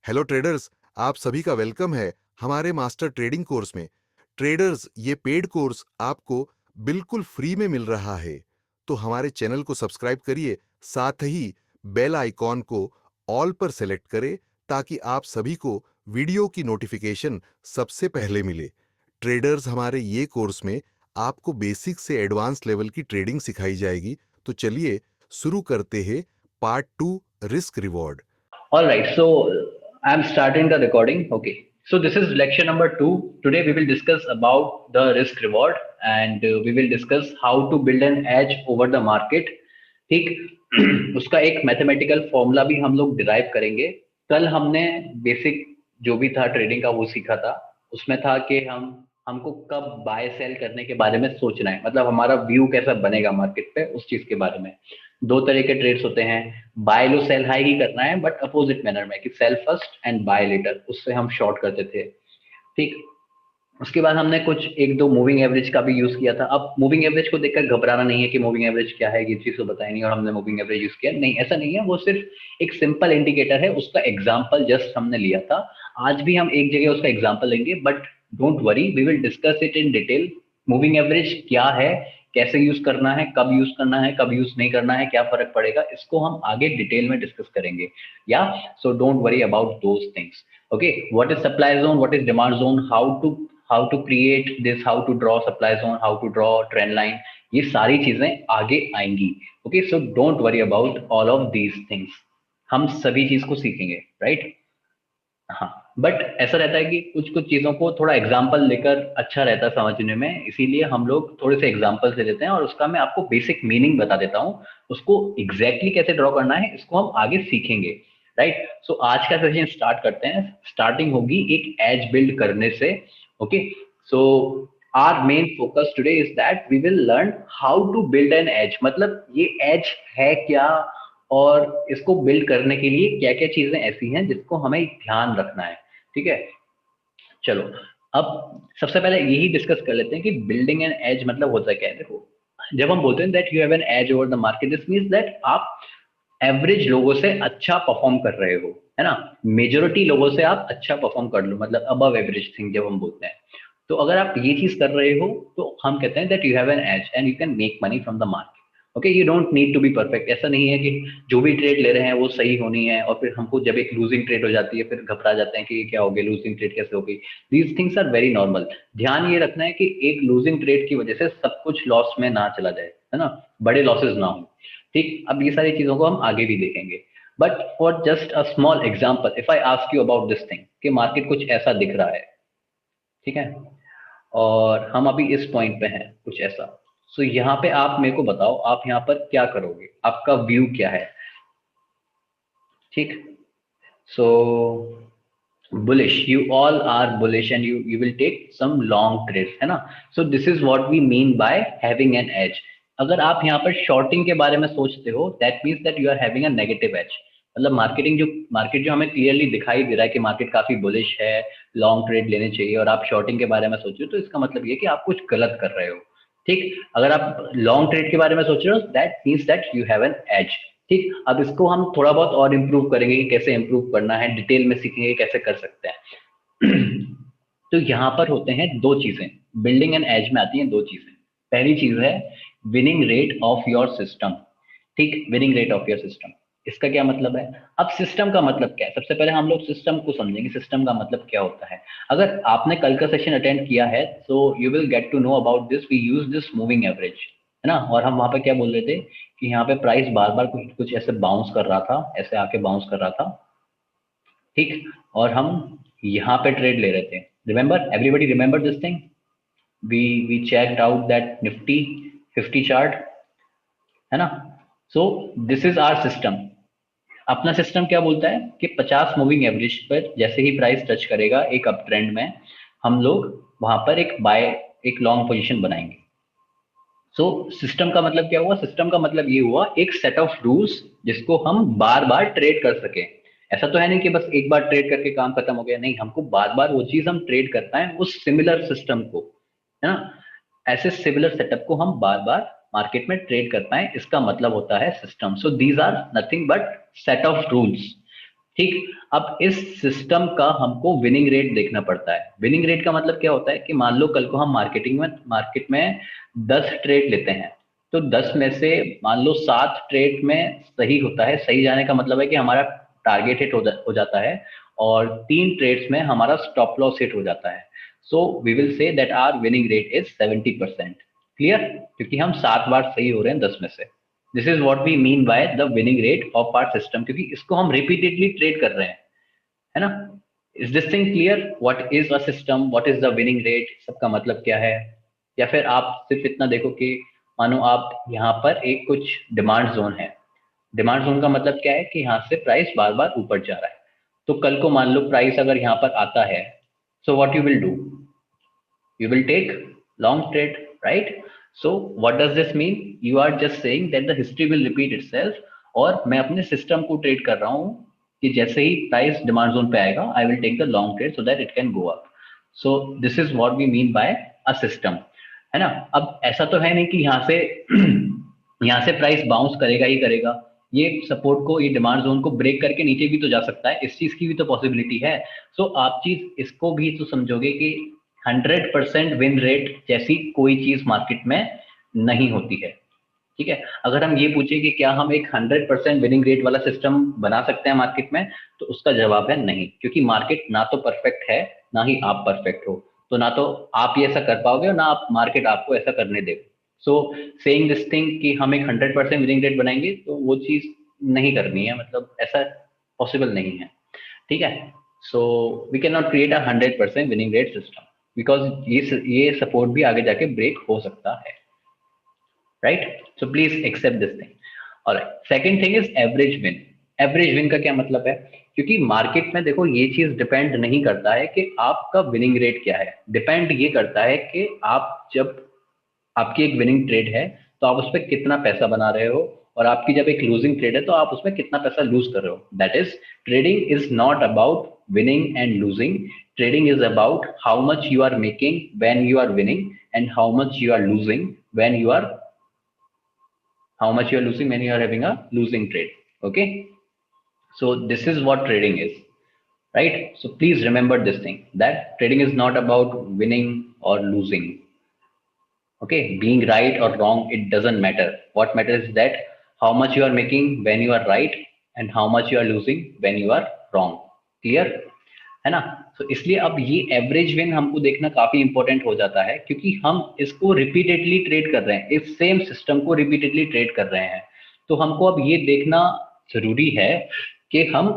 Hello traders, आप सभी का वेलकम है हमारे मास्टर ट्रेडिंग कोर्स में। ट्रेडर्स, ये पेड कोर्स आपको बिल्कुल फ्री में मिल रहा है, तो हमारे चैनल को सब्सक्राइब करिए, साथ ही बेल आइकॉन को ऑल पर सेलेक्ट करें ताकि आप सभी को वीडियो की नोटिफिकेशन सबसे पहले मिले। ट्रेडर्स, हमारे ये कोर्स में आपको बेसिक से एडवांस लेवल की ट्रेडिंग सिखाई जाएगी। तो चलिए शुरू करते हैं part 2, risk reward. All right, so I'm starting the recording. Okay, so this is lecture number 2. Today we will discuss about the risk reward and we will discuss how to build an edge over the market. ठीक उसका एक mathematical formula भी हम लोग derive करेंगे। कल हमने basic जो भी था ट्रेडिंग का वो सीखा था। उसमें था कि हमको कब बाय सेल करने के बारे में सोचना है, मतलब हमारा व्यू कैसा बनेगा मार्केट पे उस चीज के बारे में। दो तरह के ट्रेड्स होते हैं, बाय लो सेल हाई ही करना है बट अपोजिट मैनर में कि sell first and buy later, उससे हम शॉर्ट करते थे। ठीक, उसके बाद हमने कुछ एक दो मूविंग एवरेज का भी यूज किया था। अब मूविंग एवरेज को देखकर घबराना नहीं है कि मूविंग एवरेज क्या है, ये चीज तो बताया नहीं और हमने मूविंग एवरेज यूज किया नहीं, ऐसा नहीं है। वो सिर्फ एक सिंपल इंडिकेटर है, उसका एग्जांपल जस्ट हमने लिया था। आज भी हम एक जगह उसका एग्जांपल लेंगे, but don't worry, we will discuss it in detail. Moving average क्या है, कैसे यूज करना है, कब यूज करना है, कब यूज नहीं करना है, क्या फर्क पड़ेगा, इसको हम आगे डिटेल में डिस्कस करेंगे। या so don't worry about those things. Okay, what is supply zone, what is demand zone, how to create this, how to draw supply zone, how to draw trend line, ये सारी चीजें आगे आएंगी। Okay, so don't worry about all of these things, हम सभी चीज को सीखेंगे, राइट? हाँ, बट ऐसा रहता है कि कुछ कुछ चीजों को थोड़ा एग्जाम्पल लेकर अच्छा रहता है समझने में, इसीलिए हम लोग थोड़े से एग्जाम्पल से लेते हैं और उसका मैं आपको बेसिक मीनिंग बता देता हूँ। उसको एग्जैक्टली कैसे ड्रॉ करना है इसको हम आगे सीखेंगे, राइट? सो आज का सेशन स्टार्ट करते हैं। स्टार्टिंग होगी एक एज बिल्ड करने से। Okay, so our main focus today is that we will learn how to build an edge, मतलब ये एज है क्या और इसको बिल्ड करने के लिए क्या क्या चीजें ऐसी हैं जिसको हमें ध्यान रखना है। ठीक है, चलो अब सबसे पहले यही डिस्कस कर लेते हैं कि बिल्डिंग एन एज मतलब होता क्या है। देखो, जब हम बोलते हैं that you have an edge over the market, this means that आप एवरेज लोगों से अच्छा परफॉर्म कर रहे हो, है ना? मेजोरिटी लोगों से आप अच्छा परफॉर्म कर लो, मतलब अबव एवरेज थिंग जब हम बोलते हैं। तो अगर आप ये चीज कर रहे हो तो हम कहते हैं that you have an edge and you can make money from the market. Okay, you don't need to be perfect. ऐसा नहीं है कि जो भी ट्रेड ले रहे हैं वो सही होनी है और फिर हमको जब एक लूजिंग ट्रेड हो जाती है फिर घबरा जाते हैं कि ये क्या हो गया, लूजिंग ट्रेड कैसे हो गई। These things are very normal. ध्यान ये रखना है कि एक लूजिंग ट्रेड की वजह से सब कुछ लॉस में ना चला जाए, है ना? बड़े लॉसेस ना हो। ठीक, अब ये सारी चीजों को हम आगे भी देखेंगे, but for just a small example, if I ask you about this thing कि मार्केट कुछ ऐसा दिख रहा है, ठीक है, और हम अभी इस पॉइंट पे हैं कुछ ऐसा। सो यहाँ पे आप मेरे को बताओ, आप यहाँ पर क्या करोगे, आपका व्यू क्या है? ठीक, सो bullish, you all are bullish and you will take some long trades, है ना? So this is what we mean by having an edge. अगर आप यहाँ पर शॉर्टिंग के बारे में सोचते हो, that means that you are having a negative edge। मतलब मार्केट जो हमें क्लियरली दिखाई दे रहा है कि मार्केट काफी बुलिश है, लॉन्ग ट्रेड लेने चाहिए, और आप शॉर्टिंग के बारे में सोच रहे हो, तो इसका मतलब ये कि आप कुछ गलत कर रहे हो। ठीक, अगर आप लॉन्ग ट्रेड के बारे में सोच रहे हो, that means that you have an edge. ठीक, अब इसको हम थोड़ा बहुत और इम्प्रूव करेंगे कि कैसे इम्प्रूव करना है, डिटेल में सीखेंगे कैसे कर सकते हैं। तो यहाँ पर होते हैं दो चीजें, बिल्डिंग एंड एज में आती हैं दो चीजें। पहली चीज है winning rate of your system. ठीक, winning rate of your system, इसका क्या मतलब है? अब सिस्टम का मतलब क्या है, सबसे पहले हम लोग सिस्टम को समझेंगे, सिस्टम का मतलब क्या होता है। अगर आपने कल का सेशन अटेंड किया है तो you will get to know about this, we use this moving average, है ना? और हम वहां पे क्या बोल रहे थे कि यहाँ पे प्राइस बार बार कुछ कुछ ऐसे बाउंस कर रहा था, ऐसे आके बाउंस कर रहा था। ठीक, और हम यहाँ पे ट्रेड ले रहे थे। Remember, everybody remember this thing, we checked out that Nifty 50 chart, है ना? So this is our system. अपना सिस्टम क्या बोलता है कि 50 मूविंग एवरेज पर जैसे ही प्राइस टच करेगा एक अप ट्रेंड में, हम लोग वहां पर एक लॉन्ग पोजीशन बनाएंगे। सो सिस्टम का मतलब क्या हुआ? सिस्टम का मतलब ये हुआ एक सेट ऑफ रूल्स जिसको हम बार बार ट्रेड कर सके। ऐसा तो है नहीं कि बस एक बार ट्रेड करके काम खत्म हो गया, नहीं, हमको बार बार वो चीज हम ट्रेड कर पाए उस सिमिलर सिस्टम को, है ना? ऐसे सिमिलर सेटअप को हम बार बार मार्केट में ट्रेड कर पाए, इसका मतलब होता है system. So these are nothing but set of rules. ठीक, अब इस सिस्टम का हमको विनिंग रेट देखना पड़ता है। विनिंग रेट का मतलब क्या होता है कि मान लो कल को हम मार्केट में 10 ट्रेड लेते हैं, तो 10 में से मान लो 7 ट्रेड में सही होता है। सही जाने का मतलब है कि हमारा टारगेट हिट हो जाता है, और 3 ट्रेड्स में हमारा स्टॉप लॉस हिट हो जाता है। So we will say that our winning rate is 70%। Clear? क्योंकि हम 7 बार सही हो रहे हैं 10 में से। This is what we mean by the winning rate of our system, क्योंकि इसको हम रिपीटेडली ट्रेड कर रहे हैं, है ना? Is this thing clear? What is a system, what is the winning rate, सबका मतलब क्या है? या फिर आप सिर्फ इतना देखो कि मानो आप यहाँ पर एक कुछ डिमांड जोन है। डिमांड जोन का मतलब क्या है कि यहाँ से प्राइस बार बार ऊपर जा रहा है। तो कल को मान लो प्राइस अगर यहाँ पर आता है, so what you will do? You will take long trade, right? So what does this mean? You are just saying that the history will repeat itself, और मैं अपने सिस्टम को ट्रेड कर रहा हूँ कि जैसे ही प्राइस डिमांड जोन पे आएगा, I will take the long trade so that it can go up. So this is what we mean by a system, है ना? अब ऐसा तो है नहीं कि यहाँ से यहाँ से प्राइस बाउंस करेगा ही करेगा। ये सपोर्ट को, ये डिमांड जोन को ब्रेक करके नीचे भी तो जा सकता है, इस चीज की भी तो पॉसिबिलिटी है। सो आप चीज इसको भी तो समझोगे कि 100% विन रेट जैसी कोई चीज मार्केट में नहीं होती है। ठीक है, अगर हम ये पूछे कि क्या हम एक 100% विनिंग रेट वाला सिस्टम बना सकते हैं मार्केट में, तो उसका जवाब है नहीं, क्योंकि मार्केट ना तो परफेक्ट है, ना ही आप परफेक्ट हो। तो ना तो आप ये ऐसा कर पाओगे और ना आप मार्केट आपको ऐसा करने देगा। सो सेइंग दिस थिंग कि हम एक 100% विनिंग रेट बनाएंगे, तो वो चीज नहीं करनी है, मतलब ऐसा पॉसिबल नहीं है। ठीक है, so we can not create a 100% winning rate system, because ये सपोर्ट भी आगे जाके ब्रेक हो सकता है, right? So please accept this thing. Alright, second thing is average win. Average win का क्या मतलब है? क्योंकि मार्केट में देखो ये चीज डिपेंड नहीं करता है कि आपका विनिंग रेट क्या है, डिपेंड ये करता है कि आप जब आपकी एक विनिंग ट्रेड है तो आप उस पर कितना पैसा बना रहे हो, और आपकी जब एक लूजिंग ट्रेड है तो आप उसमें कितना पैसा लूज कर रहे हो। That is, trading is not about winning and losing. Trading is about how much you are making when you are winning, and how much you are losing when you are how much you are losing when you are having a losing trade. Okay, so this is what trading is, right? So please remember this thing, that trading is not about winning or losing. Okay, being right or wrong, it doesn't matter. What matters is that how much you are making when you are right, and how much you are losing when you are wrong. Clear? है ना? तो इसलिए अब ये average win हमको देखना काफी important हो जाता है, क्योंकि हम इसको रिपीटेडली ट्रेड कर रहे हैं, इस सेम सिस्टम को रिपीटेडली ट्रेड कर रहे हैं। तो हमको अब ये देखना जरूरी है कि हम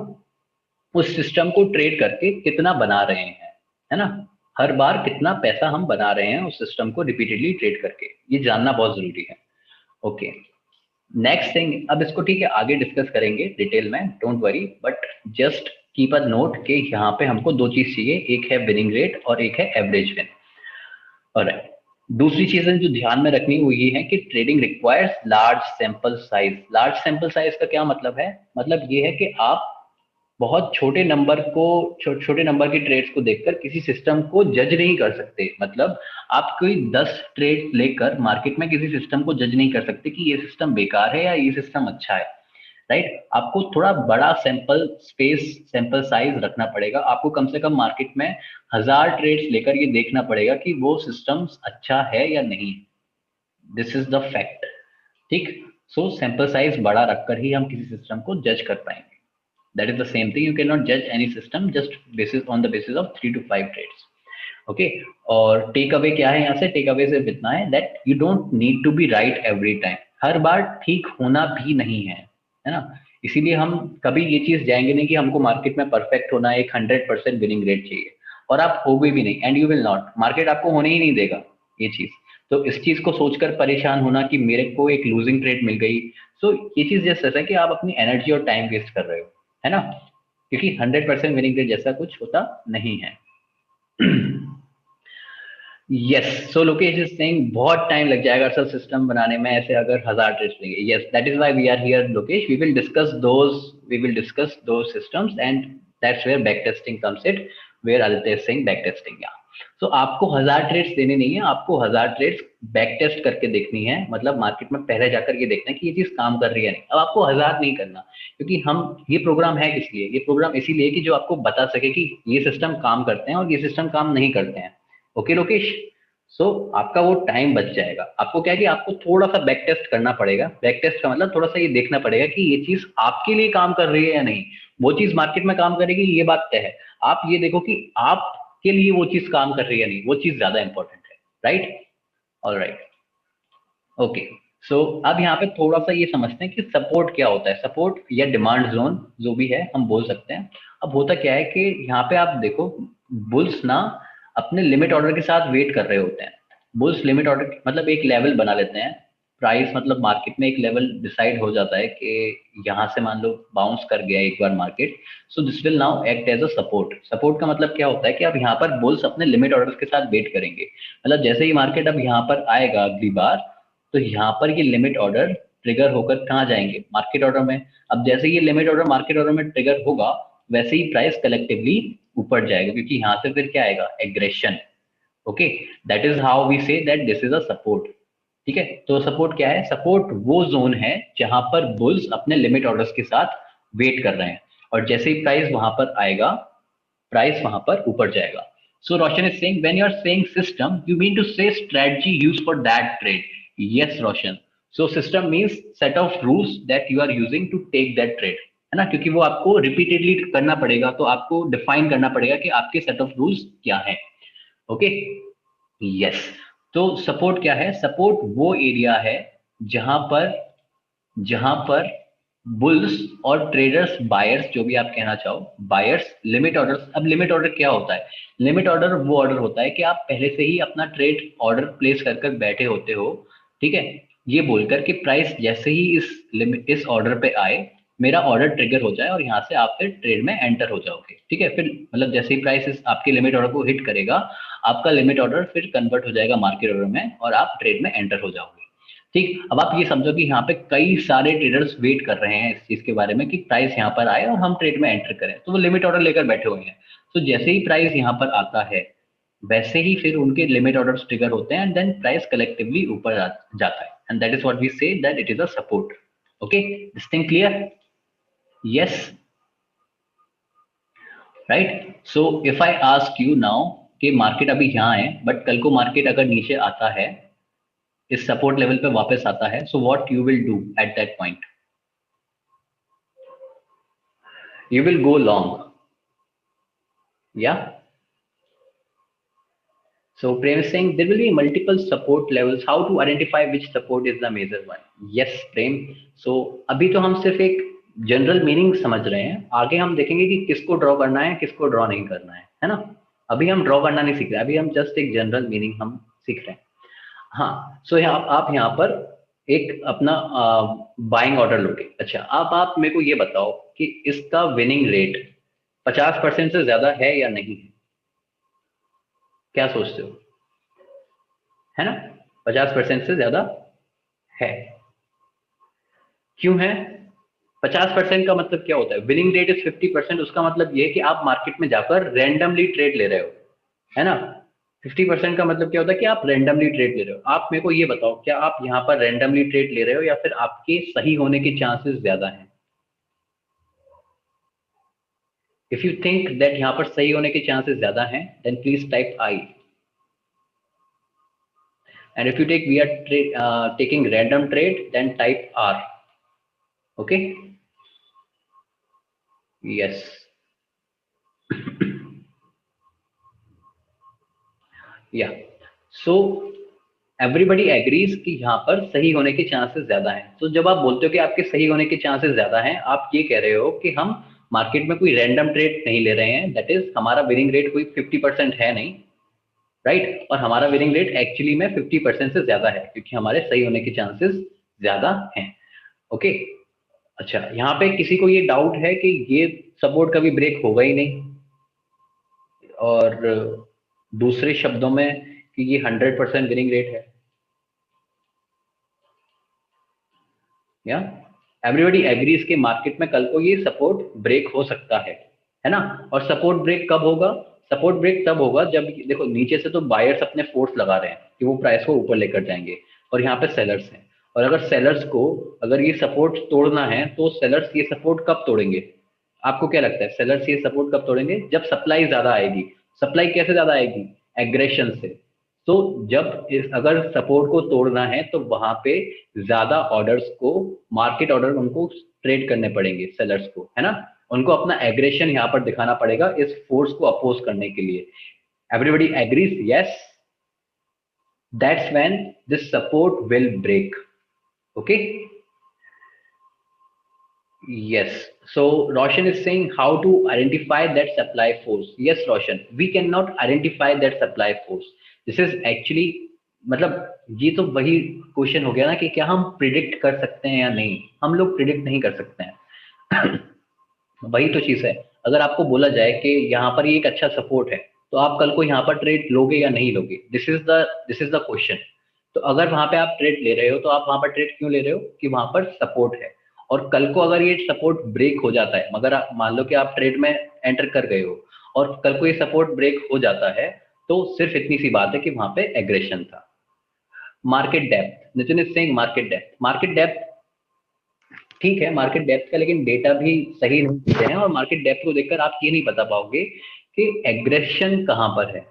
उस सिस्टम को ट्रेड करके कितना बना रहे हैं, है ना? हर बार कितना पैसा हम बना रहे हैं उस सिस्टम को रिपीटेडली ट्रेड करके, ये जानना बहुत जरूरी है। ओके, नेक्स्ट थिंग, अब इसको ठीक है आगे डिस्कस करेंगे डिटेल में, don't worry, but just keep a note कि यहाँ पे हमको दो चीज चाहिए, एक है विनिंग रेट और एक है एवरेज विन। ऑलराइट, दूसरी चीजें जो ध्यान में रखनी वो ये है कि trading requires large sample size. Large sample size का क्या मतलब है? मतलब ये है कि आप बहुत छोटे नंबर को, छोटे नंबर की ट्रेड्स को देखकर किसी सिस्टम को जज नहीं कर सकते। मतलब आप कोई 10 ट्रेड लेकर मार्केट में किसी सिस्टम को जज नहीं कर सकते कि ये सिस्टम बेकार है या ये सिस्टम अच्छा है, राइट? आपको थोड़ा बड़ा सैंपल स्पेस, सैंपल साइज रखना पड़ेगा। आपको कम से कम मार्केट में 1000 ट्रेड्स लेकर ये देखना पड़ेगा कि वो सिस्टम अच्छा है या नहीं। दिस इज द फैक्ट, ठीक? सो सैंपल साइज बड़ा रखकर ही हम किसी सिस्टम को जज कर पाएंगे। That is the same thing. You cannot judge any system just basis on the basis of 3 to 5 trades. Okay. और टेक अवे क्या है यहाँ से? टेक अवे से इतना है that you don't need to be right every time. हर बार ठीक होना भी नहीं है ना? इसीलिए हम कभी ये चीज जाएंगे नहीं कि हमको मार्केट में परफेक्ट होना है, एक 100% विनिंग रेट चाहिए, और आप होगे भी नहीं, and you will not, market आपको होने ही नहीं देगा ये चीज। तो इस चीज को सोचकर परेशान होना कि मेरे को एक लूजिंग ट्रेड मिल गई, सो ये चीज जैसे है कि आप अपनी एनर्जी और टाइम वेस्ट कर रहे हो, है ना? क्योंकि 100% विनिंग रेट जैसा कुछ होता नहीं है। Yes, so Lokesh is saying बहुत टाइम लग जाएगा सर सिस्टम बनाने में, ऐसे अगर 1000 ट्रेड्स लेंगे। Yes, that is why we are here Lokesh, we will discuss those systems, and that's where back testing comes it, where Aditya is saying back testing. या तो आपको 1000 ट्रेड्स देने नहीं है, आपको 1000 ट्रेड्स बैक टेस्ट करके देखनी है, मतलब मार्केट में पहले जाकर ये देखना है कि ये चीज काम कर रही है नहीं। अब आपको 1000 नहीं करना, क्योंकि हम ये प्रोग्राम है किस लिए, ये प्रोग्राम इसीलिए कि जो आपको बता सके कि ये सिस्टम काम करते हैं और ये सिस्टम काम नहीं करते हैं। ओके लोकेश, सो आपका वो टाइम बच जाएगा। आपको क्या है कि आपको थोड़ा सा बैक टेस्ट करना पड़ेगा। बैक टेस्ट का मतलब थोड़ा सा ये देखना पड़ेगा कि ये चीज आपके लिए काम कर रही है या नहीं। वो चीज मार्केट में काम करेगी ये बात तय है, आप ये देखो कि आप के लिए वो चीज काम कर रही है नहीं, वो चीज ज्यादा इंपॉर्टेंट है। Right, all right, okay. So अब यहाँ पे थोड़ा सा ये समझते हैं कि सपोर्ट क्या होता है। सपोर्ट या डिमांड जोन जो भी है हम बोल सकते हैं। अब होता क्या है कि यहाँ पे आप देखो, बुल्स ना अपने लिमिट ऑर्डर के साथ वेट कर रहे होते हैं। बुल्स लिमिट ऑर्डर मतलब एक लेवल बना लेते हैं, प्राइस मतलब मार्केट में एक लेवल डिसाइड हो जाता है कि यहाँ से मान लो बाउंस कर गया एक बार market, so this will now act as a support. Support का मतलब क्या होता है कि अब यहाँ पर बुल्स अपने लिमिट ऑर्डर के साथ वेट करेंगे। मतलब जैसे ही मार्केट अब यहाँ पर आएगा अगली बार, तो यहाँ पर ये लिमिट ऑर्डर ट्रिगर होकर कहाँ जाएंगे, मार्केट ऑर्डर में। अब जैसे ये लिमिट ऑर्डर मार्केट ऑर्डर में ट्रिगर होगा, वैसे ही प्राइस कलेक्टिवली ऊपर जाएगा, क्योंकि यहाँ से फिर क्या आएगा, aggression. Okay, that is how we say that this is a support. ठीक है, तो सपोर्ट क्या है, सपोर्ट वो जोन है जहां पर बुल्स अपने लिमिट ऑर्डर्स के साथ वेट कर रहे हैं, और जैसे ही प्राइस वहां पर आएगा, प्राइस वहां पर ऊपर जाएगा। So Roshan is saying when you are saying system, you mean to say strategy used for that trade. Yes, Roshan. So system means set of rules that you are using to take that trade. है ना, क्योंकि वो आपको repeatedly करना पड़ेगा, तो आपको define करना पड़ेगा कि आपके सेट ऑफ रूल्स क्या है। Okay, yes. तो सपोर्ट क्या है, सपोर्ट वो एरिया है जहां पर जहां पर बुल्स और ट्रेडर्स, बायर्स जो भी आप कहना चाहो, बायर्स लिमिट ऑर्डर। अब लिमिट ऑर्डर क्या होता है, लिमिट ऑर्डर वो ऑर्डर होता है कि आप पहले से ही अपना ट्रेड ऑर्डर प्लेस कर कर बैठे होते हो, ठीक है, ये बोलकर कि प्राइस जैसे ही इस लिमिट इस ऑर्डर पे आए, मेरा ऑर्डर ट्रिगर हो जाए और यहाँ से आप फिर ट्रेड में एंटर हो जाओगे। ठीक है, फिर मतलब जैसे ही प्राइस इस आपके लिमिट ऑर्डर को हिट करेगा, आपका लिमिट ऑर्डर फिर कन्वर्ट हो जाएगा मार्केट ऑर्डर में और आप ट्रेड में एंटर हो जाओगे। ठीक, अब आप ये समझो कि यहाँ पे कई सारे ट्रेडर्स वेट कर रहे हैं इस चीज के बारे में कि प्राइस यहाँ पर आए और हम ट्रेड में एंटर करें, तो वो लिमिट ऑर्डर लेकर बैठे हुए हैं। तो जैसे ही प्राइस यहाँ पर आता है, वैसे ही फिर उनके लिमिट ऑर्डर्स ट्रिगर होते हैं, एंड देन प्राइस कलेक्टिवली ऊपर जाता है, and that is what we say that it is a support. Okay, this thing clear? Yes, right. So if I ask you now कि मार्केट अभी यहाँ है, but कल को मार्केट अगर नीचे आता है, इस सपोर्ट लेवल पे वापस आता है, so what you will do at that point? You will go long. Yeah. So Prem is saying there will be multiple support levels. How to identify which support is the major one? Yes, Prem. So अभी तो हम सिर्फ एक general meaning समझ रहे हैं, आगे हम देखेंगे कि किसको ड्रॉ करना है, किसको ड्रॉ नहीं करना है ना। अभी हम ड्रॉ करना नहीं सीख रहे, अभी हम जस्ट एक जनरल मीनिंग हम सीख रहे हैं। हाँ, सो यहाँ आप यहाँ पर एक अपना बाइंग ऑर्डर लोगे। अच्छा, अब आप मेरे को ये बताओ कि इसका विनिंग रेट 50% से ज्यादा है या नहीं है? क्या सोचते हो, है ना? 50% से ज्यादा है। क्यों है? 50% का मतलब क्या होता है, विनिंग रेट इज 50%, उसका मतलब ये है कि आप मार्केट में जाकर रैंडमली ट्रेड ले रहे हो, है ना। 50% का मतलब क्या होता है कि आप रैंडमली ट्रेड ले रहे हो। आप मेरे को ये बताओ, क्या आप यहाँ पर रैंडमली ट्रेड ले रहे हो या फिर आपके सही होने के चांसेस ज्यादा हैं? इफ यू थिंक दैट यहाँ पर सही होने के चांसेस ज्यादा हैं, then please type I. And if you take we are taking random trade, then type R. Okay. Yes. Yeah. So everybody agrees कि यहाँ पर सही होने के चांसेस ज्यादा हैं। तो जब आप बोलते हो कि आपके सही होने के चांसेस ज्यादा हैं, आप ये कह रहे हो कि हम मार्केट में कोई रैंडम ट्रेड नहीं ले रहे हैं, दैट इज हमारा विनिंग रेट कोई 50% है नहीं, राइट। और हमारा विनिंग रेट एक्चुअली में 50% से ज्यादा है, क्योंकि हमारे सही होने के चांसेस ज्यादा हैं। ओके। अच्छा, यहाँ पे किसी को ये डाउट है कि ये सपोर्ट कभी ब्रेक होगा ही नहीं, और दूसरे शब्दों में कि ये 100% विनिंग रेट है? या एवरीबडी एग्रीज के मार्केट में कल को ये सपोर्ट ब्रेक हो सकता है ना। और सपोर्ट ब्रेक कब होगा? सपोर्ट ब्रेक तब होगा जब देखो नीचे से तो बायर्स अपने फोर्स लगा रहे हैं कि वो प्राइस को ऊपर लेकर जाएंगे, और यहाँ पे सेलर्स हैं, और अगर सेलर्स को अगर ये सपोर्ट तोड़ना है तो सेलर्स ये सपोर्ट कब तोड़ेंगे? आपको क्या लगता है सेलर्स ये सपोर्ट कब तोड़ेंगे? जब सप्लाई ज्यादा आएगी। सप्लाई कैसे ज्यादा आएगी? एग्रेशन से। तो जब अगर सपोर्ट को तोड़ना है तो वहां पे ज्यादा ऑर्डर्स को, मार्केट ऑर्डर उनको ट्रेड करने पड़ेंगे सेलर्स को, है ना? उनको अपना एग्रेशन यहाँ पर दिखाना पड़ेगा इस फोर्स को अपोज करने के लिए। Everybody agrees? Yes, that's when this support will break. Okay, yes. So Roshan is saying how to identify that supply force. Yes, Roshan, we cannot identify that supply force. This is actually, मतलब ये तो वही question हो गया ना कि क्या हम प्रिडिक्ट कर सकते हैं या नहीं? हम लोग प्रिडिक्ट नहीं कर सकते हैं। वही तो चीज है। अगर आपको बोला जाए कि यहाँ पर ये एक अच्छा सपोर्ट है, तो आप कल को यहाँ पर ट्रेड लोगे या नहीं लोगे? This is the question. तो अगर वहां पे आप ट्रेड ले रहे हो तो आप वहां पर ट्रेड क्यों ले रहे हो? कि वहां पर सपोर्ट है। और कल को अगर ये सपोर्ट ब्रेक हो जाता है, मगर मान लो कि आप ट्रेड में एंटर कर गए हो और कल को ये सपोर्ट ब्रेक हो जाता है, तो सिर्फ इतनी सी बात है कि वहां पे एग्रेशन था। Market depth, Nitin is saying market depth. Market depth ठीक है, मार्केट डेप्थ का लेकिन डेटा भी सही नहीं देते हैं, और मार्केट डेप्थ को देखकर आप ये नहीं बता पाओगे कि एग्रेशन कहां पर है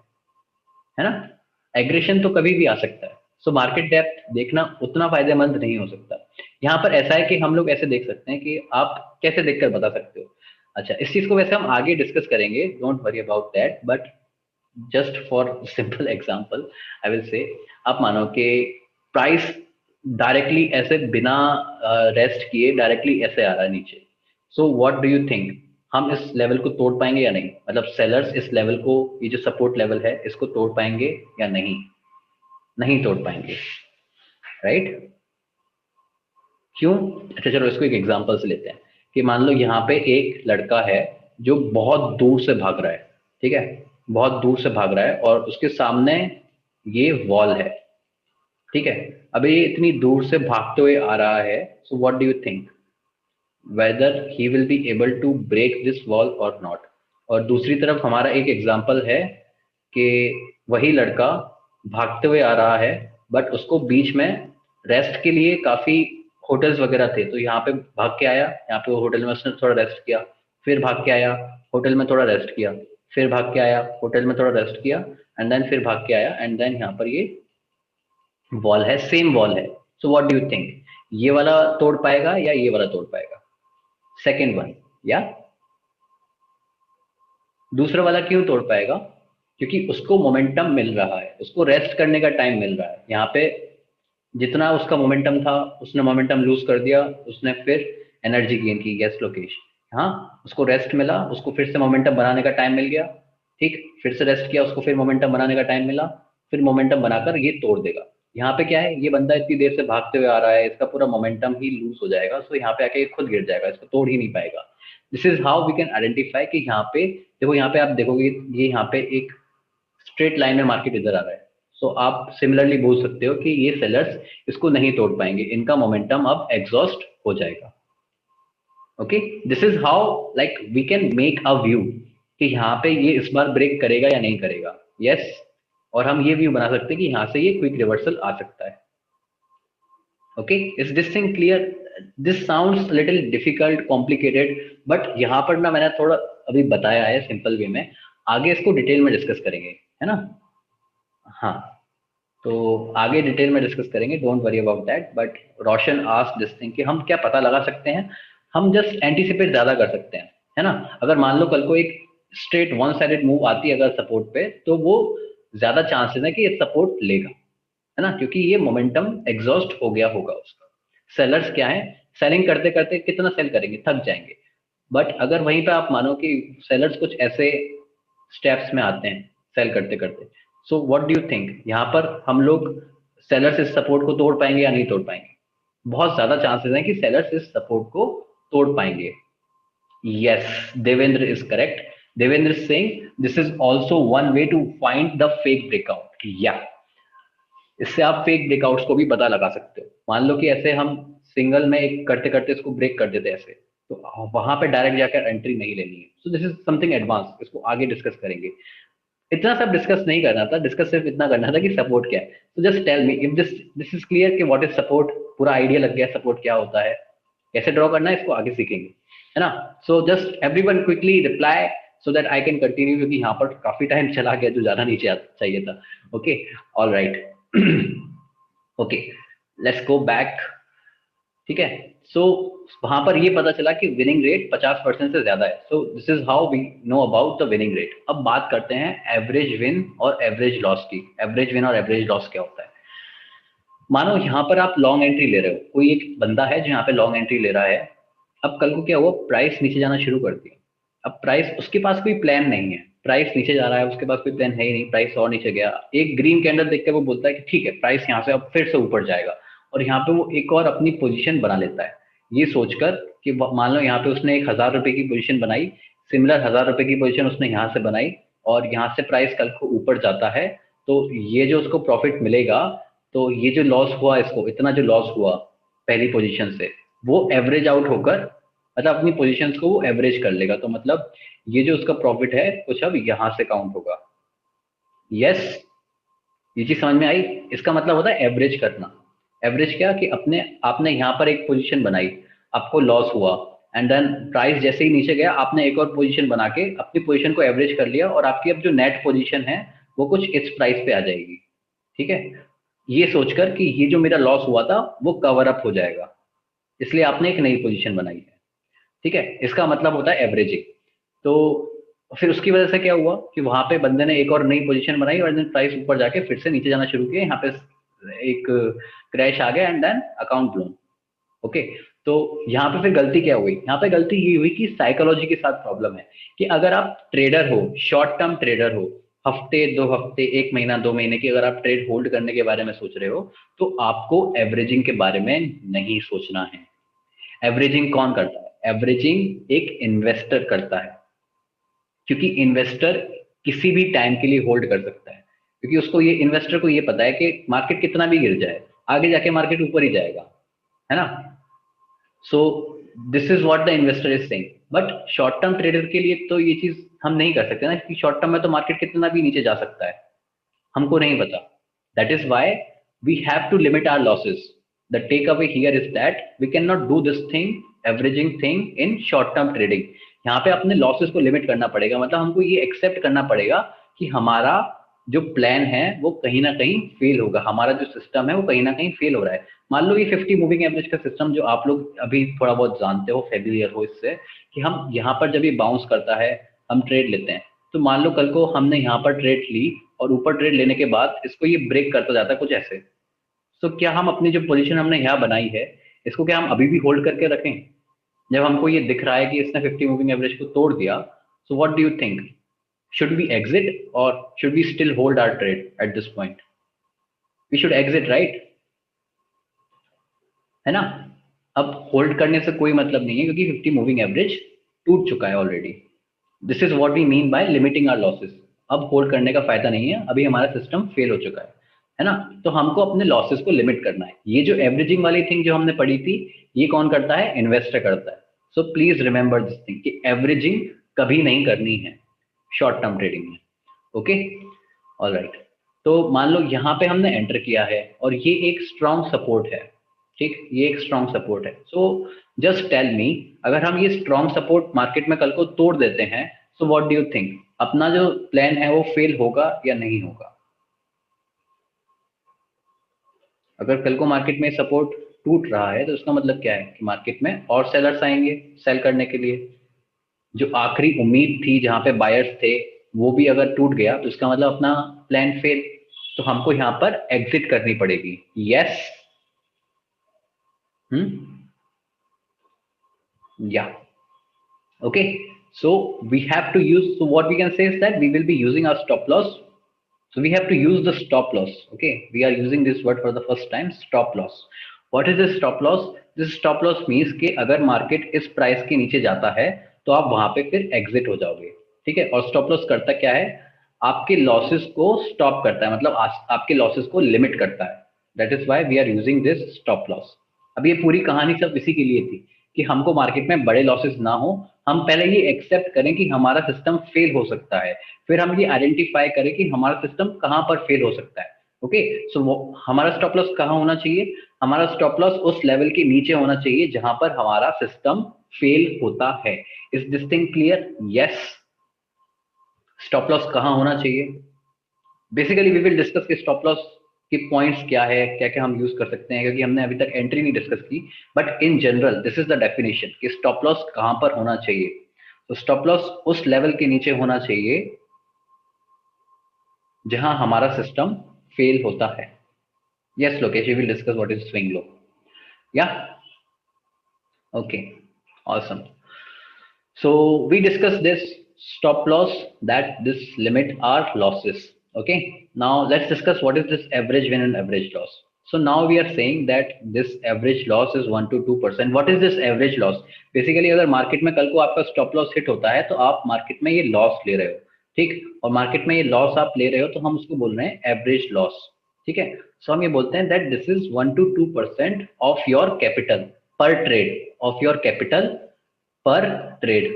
ना? एग्रेशन तो कभी भी आ सकता है। सो मार्केट डेप्थ देखना उतना फायदेमंद नहीं हो सकता। यहाँ पर ऐसा है कि हम लोग ऐसे देख सकते हैं कि आप कैसे देखकर बता सकते हो। अच्छा, इस चीज को वैसे हम आगे डिस्कस करेंगे, don't worry about that, but just for simple example I will से, आप मानो कि प्राइस डायरेक्टली ऐसे बिना रेस्ट किए डायरेक्टली ऐसे आ रहा है नीचे। सो व्हाट डू यू थिंक, हम इस लेवल को तोड़ पाएंगे या नहीं? मतलब सेलर्स इस लेवल को, ये जो सपोर्ट लेवल है, इसको तोड़ पाएंगे या नहीं? नहीं तोड़ पाएंगे, राइट? क्यों? अच्छा चलो इसको एक एग्जांपल से लेते हैं कि मान लो यहाँ पे एक लड़का है जो बहुत दूर से भाग रहा है, ठीक है, बहुत दूर से भाग रहा है और उसके सामने ये वॉल है, ठीक है। अब ये इतनी दूर से भागते हुए आ रहा है, so what do you think, whether he will be able to break this wall और नॉट? और दूसरी तरफ हमारा एक एग्जांपल है कि वही लड़का भागते हुए आ रहा है, बट उसको बीच में रेस्ट के लिए काफी होटल्स वगैरह थे, तो यहाँ पे भाग के आया, यहाँ पे वो होटल में उसने थोड़ा रेस्ट किया, फिर भाग के आया, होटल में थोड़ा रेस्ट किया, फिर भाग के आया, होटल में थोड़ा रेस्ट किया, एंड देन फिर भाग के आया, एंड देन यहाँ पर ये वॉल है, सेम वॉल है। So what do you think, ये वाला तोड़ पाएगा या ये वाला तोड़ पाएगा? सेकेंड वन, या दूसरा वाला क्यों तोड़ पाएगा? क्योंकि उसको मोमेंटम मिल रहा है, उसको रेस्ट करने का टाइम मिल रहा है। यहाँ पे जितना उसका मोमेंटम था उसने मोमेंटम लूज कर दिया, उसने फिर एनर्जी गेन की, गैस लोकेश, हाँ, उसको रेस्ट मिला, उसको फिर से मोमेंटम बनाने का टाइम मिल गया, ठीक, फिर से रेस्ट किया, उसको फिर मोमेंटम बनाने का टाइम मिला, फिर मोमेंटम बनाकर ये तोड़ देगा। यहाँ पे क्या है, ये बंदा इतनी देर से भागते हुए आ रहा है, इसका पूरा मोमेंटम ही लूज हो जाएगा, सो यहाँ पे आके ये खुद गिर जाएगा, इसको तोड़ ही नहीं पाएगा। This is how we can identify कि यहाँ पे देखो, यहाँ पे आप देखोगे ये यहाँ पे एक स्ट्रेट लाइन में मार्केट इधर आ रहा है, सो आप सिमिलरली बोल सकते हो कि ये सेलर्स इसको नहीं तोड़ पाएंगे, इनका मोमेंटम अब एग्जॉस्ट हो जाएगा। Okay, this is how like we can make a view कि यहाँ पे ये इस बार ब्रेक करेगा या नहीं करेगा। Yes yes? और हम ये व्यू बना सकते हैं कि यहाँ से ये क्विक रिवर्सल आ सकता है। Okay, is this thing clear? This sounds little difficult, complicated, but यहाँ पर ना मैंने थोड़ा अभी बताया है सिंपल वे में, आगे इसको डिटेल में डिस्कस करेंगे, है ना? हाँ, तो आगे डिटेल में डिस्कस करेंगे, don't worry about that, but Roshan asked this thing कि हम क्या पता लगा सकते हैं? हम जस्ट एंटीसिपेट ज्यादा कर सकते हैं, है ना? अगर मान लो कल को एक स्ट्रेट वन साइडेड मूव आती है अगर सपोर्ट पे, तो वो ज्यादा चांसेस है कि ये सपोर्ट लेगा, है ना? क्योंकि ये मोमेंटम एग्जॉस्ट हो गया होगा उसका। सेलर्स क्या है, सेलिंग करते करते कितना सेल करेंगे, थक जाएंगे। बट अगर वहीं पे आप मानो कि सेलर्स कुछ ऐसे स्टेप्स में आते हैं सेल करते करते, सो व्हाट डू यू थिंक, यहाँ पर हम लोग सेलर्स इस सपोर्ट को तोड़ पाएंगे या नहीं तोड़ पाएंगे? बहुत ज्यादा चांसेस हैं कि सेलर्स इस सपोर्ट को तोड़ पाएंगे। Yes, Devendra is correct. Devendra is saying this is also one way to find the fake breakout. या इससे आप फेक ब्रेकआउट्स को भी पता लगा सकते हो। मान लो कि ऐसे हम सिंगल में एक करते करते इसको ब्रेक कर देते ऐसे, तो वहां पे डायरेक्ट जाकर एंट्री नहीं लेनी है। So this is something advance, इसको आगे डिस्कस करेंगे। इतना सब डिस्कस नहीं करना था, डिस्कस सिर्फ इतना करना था कि सपोर्ट क्या है। तो just tell me if this is clear कि व्हाट इज सपोर्ट, पूरा आइडिया लग गया सपोर्ट क्या होता है, कैसे ड्रॉ करना है, इसको आगे सीखेंगे, है ना। So just everyone quickly reply so that I can continue, क्योंकि यहाँ पर काफी टाइम चला गया जो ज्यादा नीचे चाहिए था। Okay, all right. Okay, let's go back. ठीक है, सो वहां पर ये पता चला कि विनिंग रेट 50% से ज्यादा है। So this is how we know about the winning rate. अब बात करते हैं एवरेज विन और एवरेज लॉस की। एवरेज विन और एवरेज लॉस क्या होता है? मानो यहाँ पर आप लॉन्ग एंट्री ले रहे हो, कोई एक बंदा है जो यहाँ पे लॉन्ग एंट्री ले रहा है। अब कल को क्या हुआ, प्राइस नीचे जाना शुरू कर दिया। अब प्राइस, उसके पास कोई प्लान नहीं है, प्राइस नीचे जा रहा है, उसके पास कोई प्लान है ही नहीं, प्राइस और नीचे गया, एक ग्रीन कैंडल देख के वो बोलता है कि ठीक है प्राइस यहाँ से अब फिर से ऊपर जाएगा, और यहाँ पे वो एक और अपनी पोजीशन बना लेता है, ये सोचकर कि मान लो यहाँ पे उसने 1,000 रुपए की पोजीशन बनाई, सिमिलर 1,000 रुपए की पोजीशन उसने यहाँ से बनाई, और यहाँ से प्राइस कल को ऊपर जाता है, तो ये जो उसको प्रॉफिट मिलेगा, तो ये जो लॉस हुआ, इसको इतना जो लॉस हुआ पहली पोजीशन से, वो एवरेज आउट होकर, मतलब अपनी पोजीशंस को वो एवरेज कर लेगा, तो मतलब ये जो उसका प्रॉफिट है कुछ अब यहाँ से काउंट होगा। यस, ये चीज समझ में आई? इसका मतलब होता है एवरेज करना। एवरेज क्या कि अपने आपने यहाँ पर एक पोजीशन बनाई, आपको लॉस हुआ, एंड देन प्राइस जैसे ही नीचे गया आपने एक और पोजीशन बना के अपनी पोजीशन को एवरेज कर लिया, और आपकी अब जो नेट पोजीशन है वो कुछ इस प्राइस पे आ जाएगी। ठीक है, ये सोचकर कि ये जो मेरा लॉस हुआ था वो कवर अप हो जाएगा, इसलिए आपने एक नई पोजीशन बनाई है। ठीक है, इसका मतलब होता है एवरेजिंग। तो फिर उसकी वजह से क्या हुआ कि वहां पे बंदे ने एक और नई पोजीशन बनाई, और देन प्राइस ऊपर जाके फिर से नीचे जाना शुरू किया, यहाँ पे एक क्रैश आ गया, and then account blown. Okay, तो यहाँ पे फिर गलती क्या हुई? यहाँ पे गलती ये हुई कि साइकोलॉजी के साथ प्रॉब्लम है, कि अगर आप ट्रेडर हो, शॉर्ट टर्म ट्रेडर हो, हफ्ते 2 हफ्ते 1 महीना 2 महीने की अगर आप ट्रेड होल्ड करने के बारे में सोच रहे हो, तो आपको एवरेजिंग के बारे में नहीं सोचना है। एवरेजिंग कौन करता है? एवरेजिंग एक इन्वेस्टर करता है, क्योंकि इन्वेस्टर किसी भी टाइम के लिए होल्ड कर सकता है, क्योंकि उसको ये, इन्वेस्टर को ये पता है कि मार्केट कितना भी गिर जाए आगे जाके मार्केट ऊपर ही जाएगा, है ना। So this is what the investor is saying. But short term trader के लिए तो ये चीज हम नहीं कर सकते ना, क्योंकि शॉर्ट टर्म में तो मार्केट कितना भी नीचे जा सकता है, हमको नहीं पता। That is why we have to limit our losses. The take away here is that we can not do this thing, averaging thing in short term trading. यहाँ पे अपने लॉसेस को लिमिट करना पड़ेगा, मतलब हमको ये एक्सेप्ट करना पड़ेगा कि हमारा जो प्लान है वो कहीं ना कहीं फेल होगा, हमारा जो सिस्टम है वो कहीं ना कहीं फेल हो रहा है। मान लो ये 50 मूविंग एवरेज का सिस्टम जो आप लोग अभी थोड़ा बहुत जानते हो, फेमिलियर हो इससे, कि हम यहाँ पर जब ये बाउंस करता है हम ट्रेड लेते हैं, तो मान लो कल को हमने यहाँ पर ट्रेड ली, और ऊपर ट्रेड लेने के बाद इसको ये ब्रेक करता जाता है कुछ ऐसे, तो क्या हम अपनी जो पोजीशन हमने यहाँ बनाई है, इसको क्या हम अभी भी होल्ड करके रखें? जब हमको ये दिख रहा है कि इसने 50 मूविंग एवरेज को तोड़ दिया, so what do you think, should we exit और should we still hold our trade at this point? We should exit, right? है ना। अब होल्ड करने से कोई मतलब नहीं है, क्योंकि 50 मूविंग एवरेज टूट चुका है already. This is what we mean by limiting our losses. अब होल्ड करने का फायदा नहीं है, अभी हमारा सिस्टम फेल हो चुका है ना। तो हमको अपने लॉसेस को लिमिट करना है। ये जो एवरेजिंग वाली थिंग जो हमने पढ़ी थी, ये कौन करता है? इन्वेस्टर करता है। So please remember this thing कि एवरेजिंग कभी नहीं करनी है शॉर्ट टर्म ट्रेडिंग में। Okay, all right. तो मान लो यहाँ पे हमने एंटर किया है, और ये एक स्ट्रॉन्ग सपोर्ट है। ठीक, ये एक स्ट्रॉन्ग सपोर्ट है। सो जस्ट टेल मी, अगर हम ये स्ट्रॉन्ग सपोर्ट मार्केट में कल को तोड़ देते हैं, सो व्हाट डू यू थिंक, अपना जो प्लान है वो फेल होगा या नहीं होगा? अगर कल को मार्केट में सपोर्ट टूट रहा है, तो उसका मतलब क्या है कि मार्केट में और सेलर्स आएंगे सेल करने के लिए। जो आखिरी उम्मीद थी जहां पे बायर्स थे, वो भी अगर टूट गया, तो इसका मतलब अपना प्लान फेल। तो हमको यहाँ पर एग्जिट करनी पड़ेगी। यस, या okay, so we have to use, so what we can say is that we will be using our stop loss. So we have to use the stop loss. Okay, we are using this word for the first time, stop loss. What is this stop loss? This stop loss means कि अगर market इस price के नीचे जाता है, तो आप वहां पे फिर एग्जिट हो जाओगे। ठीक है, और स्टॉप लॉस करता क्या है? आपके लॉसेस को स्टॉप करता है, मतलब आपके लॉसेस को लिमिट करता है। That is why we are using this stop loss. अब ये पूरी कहानी सब इसी के लिए थी कि हमको मार्केट में बड़े लॉसेस ना हो, हम पहले ये एक्सेप्ट करें कि हमारा सिस्टम फेल हो सकता है, फिर हम ये आइडेंटिफाई करें कि हमारा सिस्टम कहाँ पर फेल हो सकता है। ओके, सो हमारा स्टॉप लॉस कहाँ होना चाहिए? हमारा स्टॉप लॉस उस लेवल के नीचे होना चाहिए जहां पर हमारा सिस्टम फेल होता है। Is this thing clear? Yes. Stop loss कहाँ होना चाहिए? बेसिकली वी विल डिस्कस कि स्टॉप लॉस के पॉइंट्स क्या है, क्या क्या हम यूज कर सकते हैं, क्योंकि हमने अभी तक एंट्री नहीं डिस्कस की, but in general this is the definition कि स्टॉप लॉस कहां पर होना चाहिए। तो स्टॉप लॉस उस लेवल के नीचे होना चाहिए जहां हमारा सिस्टम फेल होता है। Yes Lokesh, we will discuss what is swing low. या okay, awesome. So we discussed this stop loss, that this limit our losses. Okay. Now let's discuss what is this average win and average loss. So now we are saying that this average loss is 1 to 2%. What is this average loss? Basically अगर market में कल को आपका stop loss hit होता है तो आप market में ये लॉस ले रहे हो, ठीक, और मार्केट में ये लॉस आप ले रहे हो तो हम उसको बोल रहे हैं एवरेज लॉस। ठीक है, सो हम ये बोलते हैं that this is 1 to 2% of your capital पर ट्रेड, ऑफ योर कैपिटल पर ट्रेड।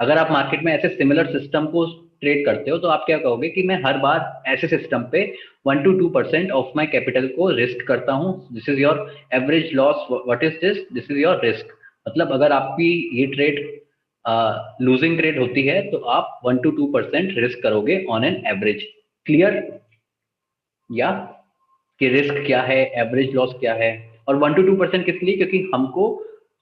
अगर आप मार्केट में ऐसे सिमिलर सिस्टम को ट्रेड करते हो तो आप क्या कहोगे कि मैं हर बार ऐसे सिस्टम पे 1 to 2% ऑफ माय कैपिटल को रिस्क करता हूं। This is your average loss. What is this? This is your risk. मतलब अगर आपकी ये ट्रेड लूजिंग ट्रेड होती है तो आप 1 to 2% रिस्क करोगे ऑन एन एवरेज। क्लियर? या कि रिस्क क्या है, एवरेज लॉस क्या है, और 1 to 2% किस लिए? क्योंकि हमको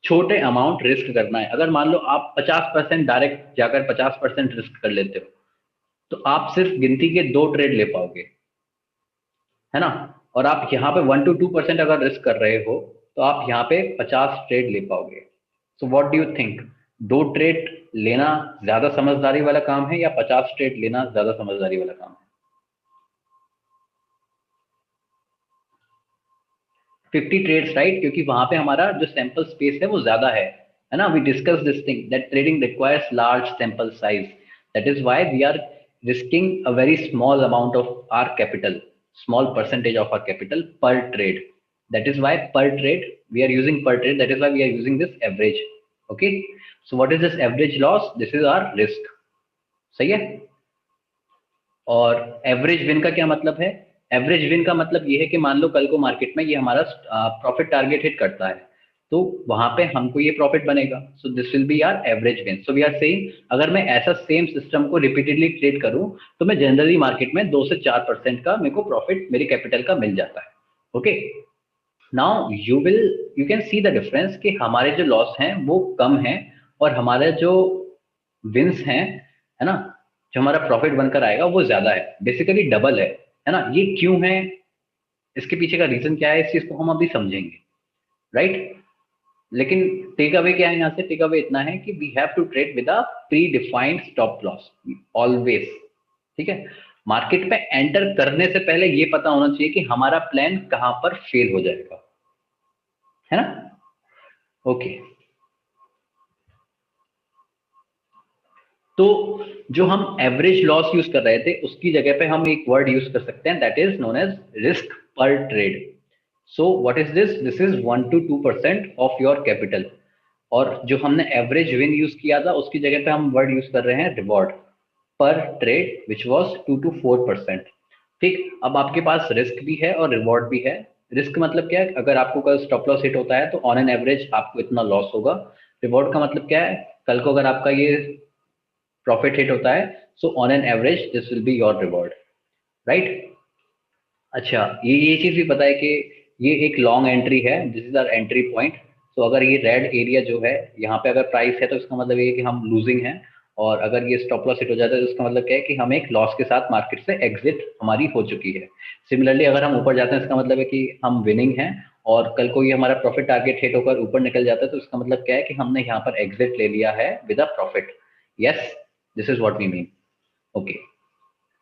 छोटे अमाउंट रिस्क करना है। अगर मान लो आप 50% डायरेक्ट जाकर 50% रिस्क कर लेते हो तो आप सिर्फ गिनती के 2 ट्रेड ले पाओगे, है ना, और आप यहाँ पे 1 to 2% अगर रिस्क कर रहे हो तो आप यहाँ पे 50 ट्रेड ले पाओगे। सो what do you think, 2 trade लेना ज्यादा समझदारी वाला काम है या 50 ट्रेड लेना ज्यादा समझदारी वाला काम है? 50 ट्रेड्स, राइट, क्योंकि वहां पे हमारा जो सैंपल स्पेस है वो ज्यादा है ना। We discuss this thing that trading requires large sample size, that is why we are risking a very small amount of our capital, small percentage of our capital per trade. That is why per trade we are using per trade, that is why we are using this average. Okay, so what is this average loss? This is our risk. सही है। और average win का क्या मतलब है? Average win का मतलब ये है कि मान लो कल को मार्केट में ये हमारा प्रॉफिट टारगेट हिट करता है तो वहां पे हमको ये प्रॉफिट बनेगा। So this will be our average win. So we are saying अगर मैं ऐसा सेम सिस्टम को रिपीटेडली ट्रेड करूं तो मैं जनरली मार्केट में 2 से 4% का मेरे को प्रॉफिट मेरे कैपिटल का मिल जाता है। Okay, now you can see the difference कि हमारे जो लॉस हैं वो कम है और हमारे जो विंस हैं, है ना, जो हमारा प्रॉफिट बनकर आएगा वो ज्यादा है, बेसिकली डबल है ना। ये क्यों है, इसके पीछे का रीजन क्या है, इस चीज को हम अभी समझेंगे, राइट। लेकिन टेक अवे क्या है यहाँ से? टेक अवे इतना है कि we have to trade with a predefined stop loss always. ठीक है, मार्केट में एंटर करने से पहले ये पता होना चाहिए कि हमारा प्लान कहां पर फेल हो जाएगा, है ना। ओके, तो जो हम एवरेज लॉस यूज कर रहे थे उसकी जगह पे हम एक वर्ड यूज कर सकते हैं that is known as risk per trade. So what is this? This is 1 to 2% of your capital. और जो हमने एवरेज विन यूज किया था उसकी जगह पे हम वर्ड यूज कर रहे हैं रिवॉर्ड पर ट्रेड विच वॉज 2 to 4%। ठीक, अब आपके पास रिस्क भी है और रिवॉर्ड भी है। रिस्क मतलब क्या है? अगर आपको कल स्टॉप लॉस हिट होता है तो ऑन एन एवरेज आपको इतना लॉस होगा। रिवॉर्ड का मतलब क्या है? कल को अगर आपका ये प्रॉफिट हिट होता है so on an average this will be your reward, right. अच्छा, ये चीज भी पता है कि ये एक लॉन्ग एंट्री है, this is our entry point. तो अगर ये रेड एरिया जो है यहाँ पे अगर प्राइस है तो इसका मतलब ये है कि हम लूजिंग हैं, और अगर ये स्टॉप लॉस हिट हो जाता है तो इसका मतलब क्या है कि हम एक लॉस के साथ मार्केट से एग्जिट हमारी हो चुकी है। सिमिलरली अगर हम ऊपर जाते हैं इसका मतलब है कि हम विनिंग हैं, और कल को ये हमारा प्रॉफिट टारगेट हिट होकर ऊपर निकल जाता है तो इसका मतलब क्या है कि हमने यहाँ पर एग्जिट ले लिया है with a profit. Yes, this is what we mean. Okay,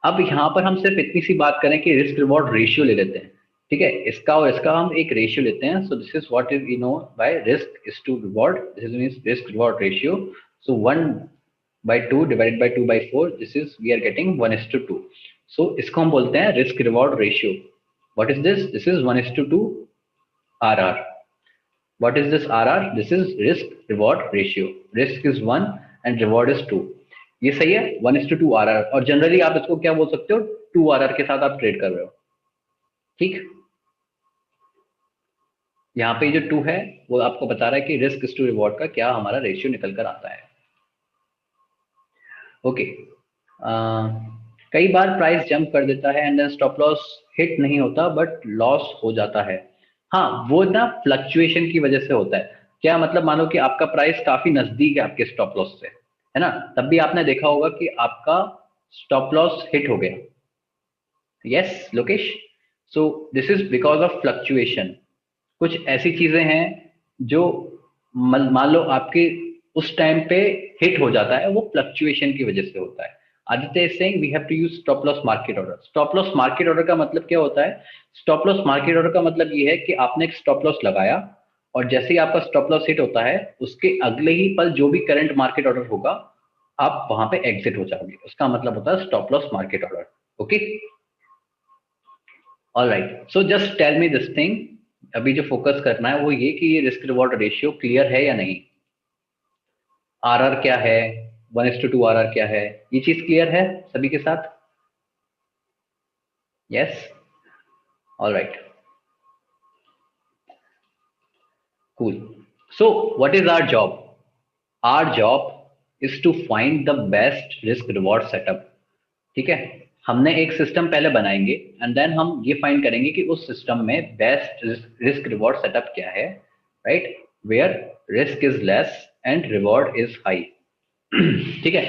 अब यहाँ पर हम सिर्फ इतनी सी बात करें कि रिस्क रिवॉर्ड रेशियो ले लेते हैं। ठीक है, इसका और इसका हम एक रेशियो लेते हैं। सो this is what is we know bye risk is to reward, this is means risk reward ratio. So 1/2 divided by 2/4, this is we are getting 1:2। सो इसको हम बोलते हैं risk reward ratio. What is this? This is 1:2 RR। What is this RR? This is risk reward ratio. Risk is 1 and reward is 2. ये सही है, 1:2 RR, और generally आप इसको क्या बोल सकते हो, 2 RR के साथ आप ट्रेड कर रहे हो, ठीक। यहाँ पे जो 2 है वो आपको बता रहा है कि रिस्क टू रिवॉर्ड का क्या हमारा रेशियो निकल कर आता है। ओके, कई बार प्राइस जंप कर देता है and then stop loss hit नहीं होता बट लॉस हो जाता है। हाँ, वो ना फ्लक्चुएशन की वजह से होता है। क्या मतलब, मानो कि आपका प्राइस काफी नजदीक है आपके स्टॉप लॉस से, है ना, तब भी आपने देखा होगा कि आपका स्टॉप लॉस हिट हो गया। Yes Lokesh, so this is because of fluctuation. कुछ ऐसी चीजें हैं जो मान लो आपके उस टाइम पे हिट हो जाता है, वो फ्लक्चुएशन की वजह से होता है। Aditya is saying we have to use stop loss market order. Stop loss market order का मतलब क्या होता है? स्टॉप लॉस मार्केट ऑर्डर का मतलब ये है कि आपने एक स्टॉप लॉस लगाया और जैसे ही आपका स्टॉप लॉस हिट होता है उसके अगले ही पल जो भी करंट मार्केट ऑर्डर होगा आप वहां पे एग्जिट हो जाओगे, उसका मतलब होता है stop loss market order. Okay, alright, so just tell me this thing. अभी जो फोकस करना है वो ये कि ये रिस्क रिवॉर्ड रेशियो क्लियर है या नहीं, आरआर क्या है, 1:2 आरआर क्या है, ये चीज क्लियर है सभी के साथ? Yes, alright, cool. So what is our job? Our job is to find the best risk reward setup. ठीक है, हमने एक सिस्टम पहले बनाएंगे एंड देन हम ये फाइंड करेंगे कि उस सिस्टम में बेस्ट रिस्क रिवॉर्ड सेटअप क्या है, right, where risk is less and reward is high. ठीक है,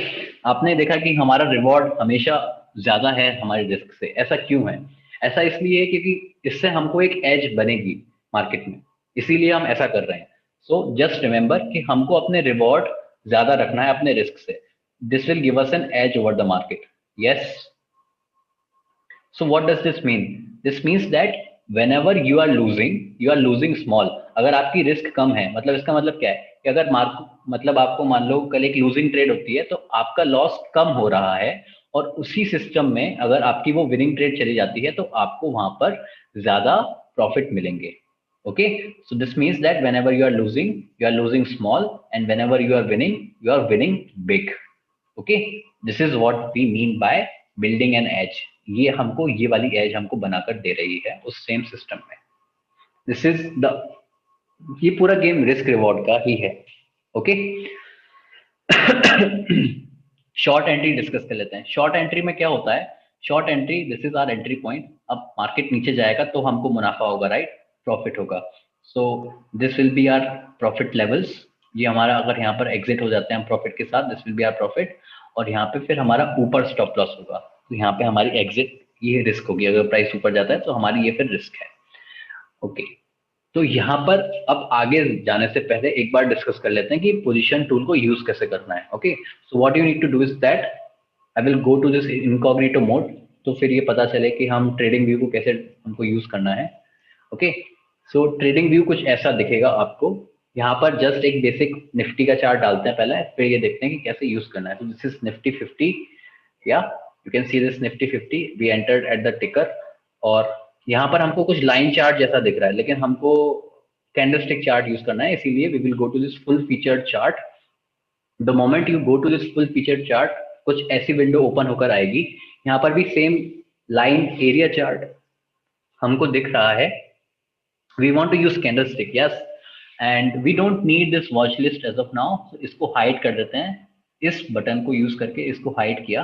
आपने देखा कि हमारा रिवॉर्ड हमेशा ज्यादा है हमारे रिस्क से। ऐसा क्यों है? ऐसा इसलिए है क्योंकि इससे हमको एक एज बनेगी मार्केट में, इसीलिए हम ऐसा कर रहे हैं। सो जस्ट रिमेंबर कि हमको अपने रिवॉर्ड ज्यादा रखना है अपने रिस्क से। This will give us an edge over the market. Yes, so what does this mean? This means that whenever you are losing small। अगर आपकी रिस्क कम है, मतलब इसका मतलब क्या है कि अगर मतलब आपको मान लो कल एक लूजिंग ट्रेड होती है तो आपका लॉस कम हो रहा है, और उसी सिस्टम में अगर आपकी वो विनिंग ट्रेड चली जाती है तो आपको वहां पर ज्यादा प्रॉफिट मिलेंगे। Okay, so this means that whenever you are losing small, and whenever you are winning big। Okay, this is what we mean by building an edge. ये हमको ये वाली एज हमको बनाकर दे रही है उस सेम सिस्टम में। दिस इज द, ये पूरा गेम रिस्क रिवॉर्ड का ही है। ओके, शॉर्ट एंट्री डिस्कस कर लेते हैं। शॉर्ट एंट्री में क्या होता है? Short entry, this is our entry point. अब मार्केट नीचे जाएगा तो हमको मुनाफा होगा, राइट, प्रॉफिट होगा। So this will be our profit levels. ये हमारा, अगर यहाँ पर एग्जिट हो जाते हैं हम प्रॉफिट के साथ, this will be our profit. और यहाँ पे फिर हमारा ऊपर स्टॉप लॉस होगा, तो यहाँ पे हमारी एग्जिट, ये रिस्क होगी। अगर प्राइस ऊपर जाता है तो हमारी ये फिर रिस्क है। ओके, तो यहाँ पर अब आगे जाने से पहले एक बार डिस्कस कर लेते हैं कि पोजीशन टूल को यूज कैसे करना है। Okay, so what you need to do is that I will go to this incognito mode, तो फिर ये पता चले कि हम ट्रेडिंग व्यू को कैसे हमको यूज करना है। ओके, सो ट्रेडिंग व्यू कुछ ऐसा दिखेगा आपको। यहाँ पर जस्ट एक बेसिक निफ्टी का चार्ट डालते हैं पहले, फिर ये देखते हैं कि कैसे यूज करना है। तो दिस इज निफ्टी 50, या you can see this Nifty 50, we entered at the ticker. और यहाँ पर हमको कुछ लाइन चार्ट जैसा दिख रहा है, लेकिन हमको कैंडलस्टिक चार्ट यूज करना है, इसीलिए we will go to this full featured chart. The moment you go to this full featured chart, कुछ ऐसी विंडो ओपन होकर आएगी। यहाँ पर भी सेम लाइन एरिया चार्ट हमको दिख रहा है। We want to use candlestick, yes, and we don't need this watch list as of now. इसको हाइड कर देते हैं, इस बटन को यूज करके इसको हाइड किया।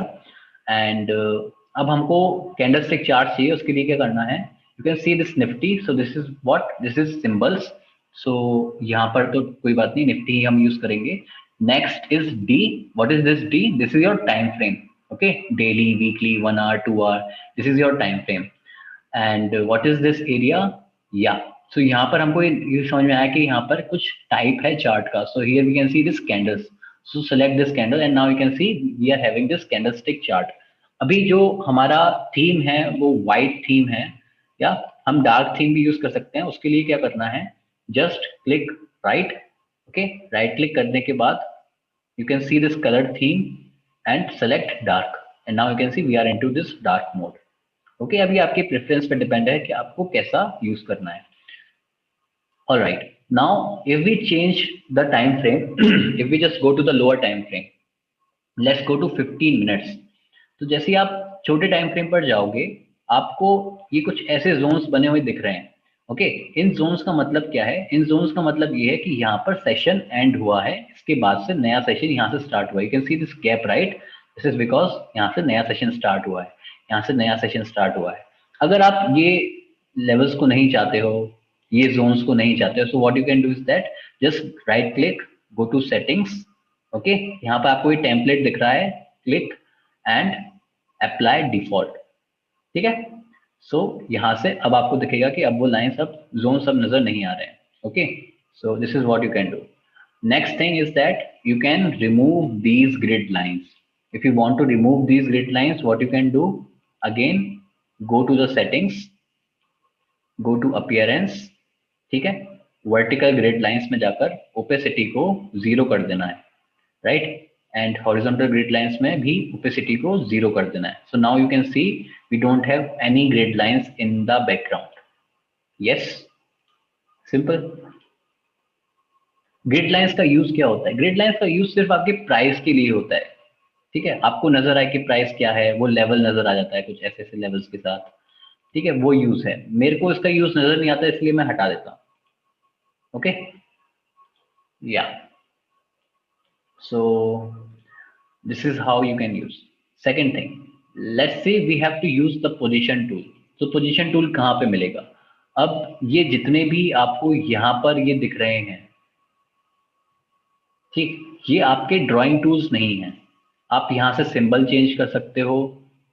एंड अब हमको कैंडलस्टिक चार्ट चाहिए, उसके लिए क्या करना है? You can see this Nifty, so this is what, this is symbols. So यहाँ पर तो कोई बात नहीं, निफ्टी ही हम यूज करेंगे। Next is D. What is this D? This is your time frame. Okay, daily, weekly, 1 hour, 2 hour, this is your time frame. And what is this area? Yeah, so यहाँ पर हमको ये समझ में आया कि यहाँ पर कुछ टाइप है चार्ट का। So here we can see this candles, so select this candle and now you can see we are having this candlestick chart. अभी जो हमारा थीम है वो वाइट थीम है, या हम डार्क थीम भी यूज कर सकते हैं। उसके लिए क्या करना है? Just click right. Okay, right click करने के बाद you can see this colored theme and select dark, and now you can see we are into this dark mode। Okay, अभी आपके प्रेफरेंस पे डिपेंड है कि आपको कैसा यूज करना है। Alright, Now, if we change the time frame, if we just go to the lower time frame, let's go to 15 minutes. तो जैसे ही आप छोटे टाइम फ्रेम पर जाओगे, आपको ये कुछ ऐसे जोन्स बने हुए दिख रहे हैं. ओके, इन जोन्स का मतलब क्या है? इन जोन्स का मतलब ये है कि यहाँ पर सेशन एंड हुआ है, इसके बाद से नया सेशन यहाँ से स्टार्ट हुआ है. You can see this gap, right? This is because यहाँ से नया सेशन स्टार्ट हुआ है, यहाँ से नया सेशन स्टार्ट हुआ है. अगर आप ये लेवल्स को नहीं चाहते हो, ये जोन्स को नहीं चाहते हो, so what you can do is that just right click, go to settings. Okay, यहाँ पर आपको ये टेम्पलेट दिख रहा है, क्लिक एंड अप्लाई डिफॉल्ट. ठीक है, सो यहाँ से अब आपको दिखेगा कि अब वो लाइन सब जोन सब नजर नहीं आ रहे हैं. Okay, so this is what you can do. Next thing is that you can remove these grid lines. If you want to remove these grid lines, what you can do, again go to the settings, go to appearance. ठीक है, vertical grid lines में जाकर opacity को 0 कर देना है, right? And horizontal grid lines में भी ओपेसिटी को 0 कर देना है. So now you can see we don't have any grid lines in the background. Yes, simple. Grid lines का यूज क्या होता है? ग्रिड लाइंस का यूज सिर्फ आपके प्राइस के लिए होता है. ठीक है, आपको नजर आए कि प्राइस क्या है, वो लेवल नजर आ जाता है कुछ ऐसे ऐसे लेवल्स के साथ. ठीक है, वो यूज है. मेरे को इसका यूज नजर नहीं आता, इसलिए मैं हटा देता हूँ. ओके, या, so this is how you can use. Second thing, let's say we have to use the position tool. तो position tool कहाँ पे मिलेगा? अब ये जितने भी आपको यहाँ पर ये दिख रहे हैं, ठीक, ये आपके ड्राइंग टूल्स नहीं हैं. आप यहाँ से सिंबल चेंज कर सकते हो.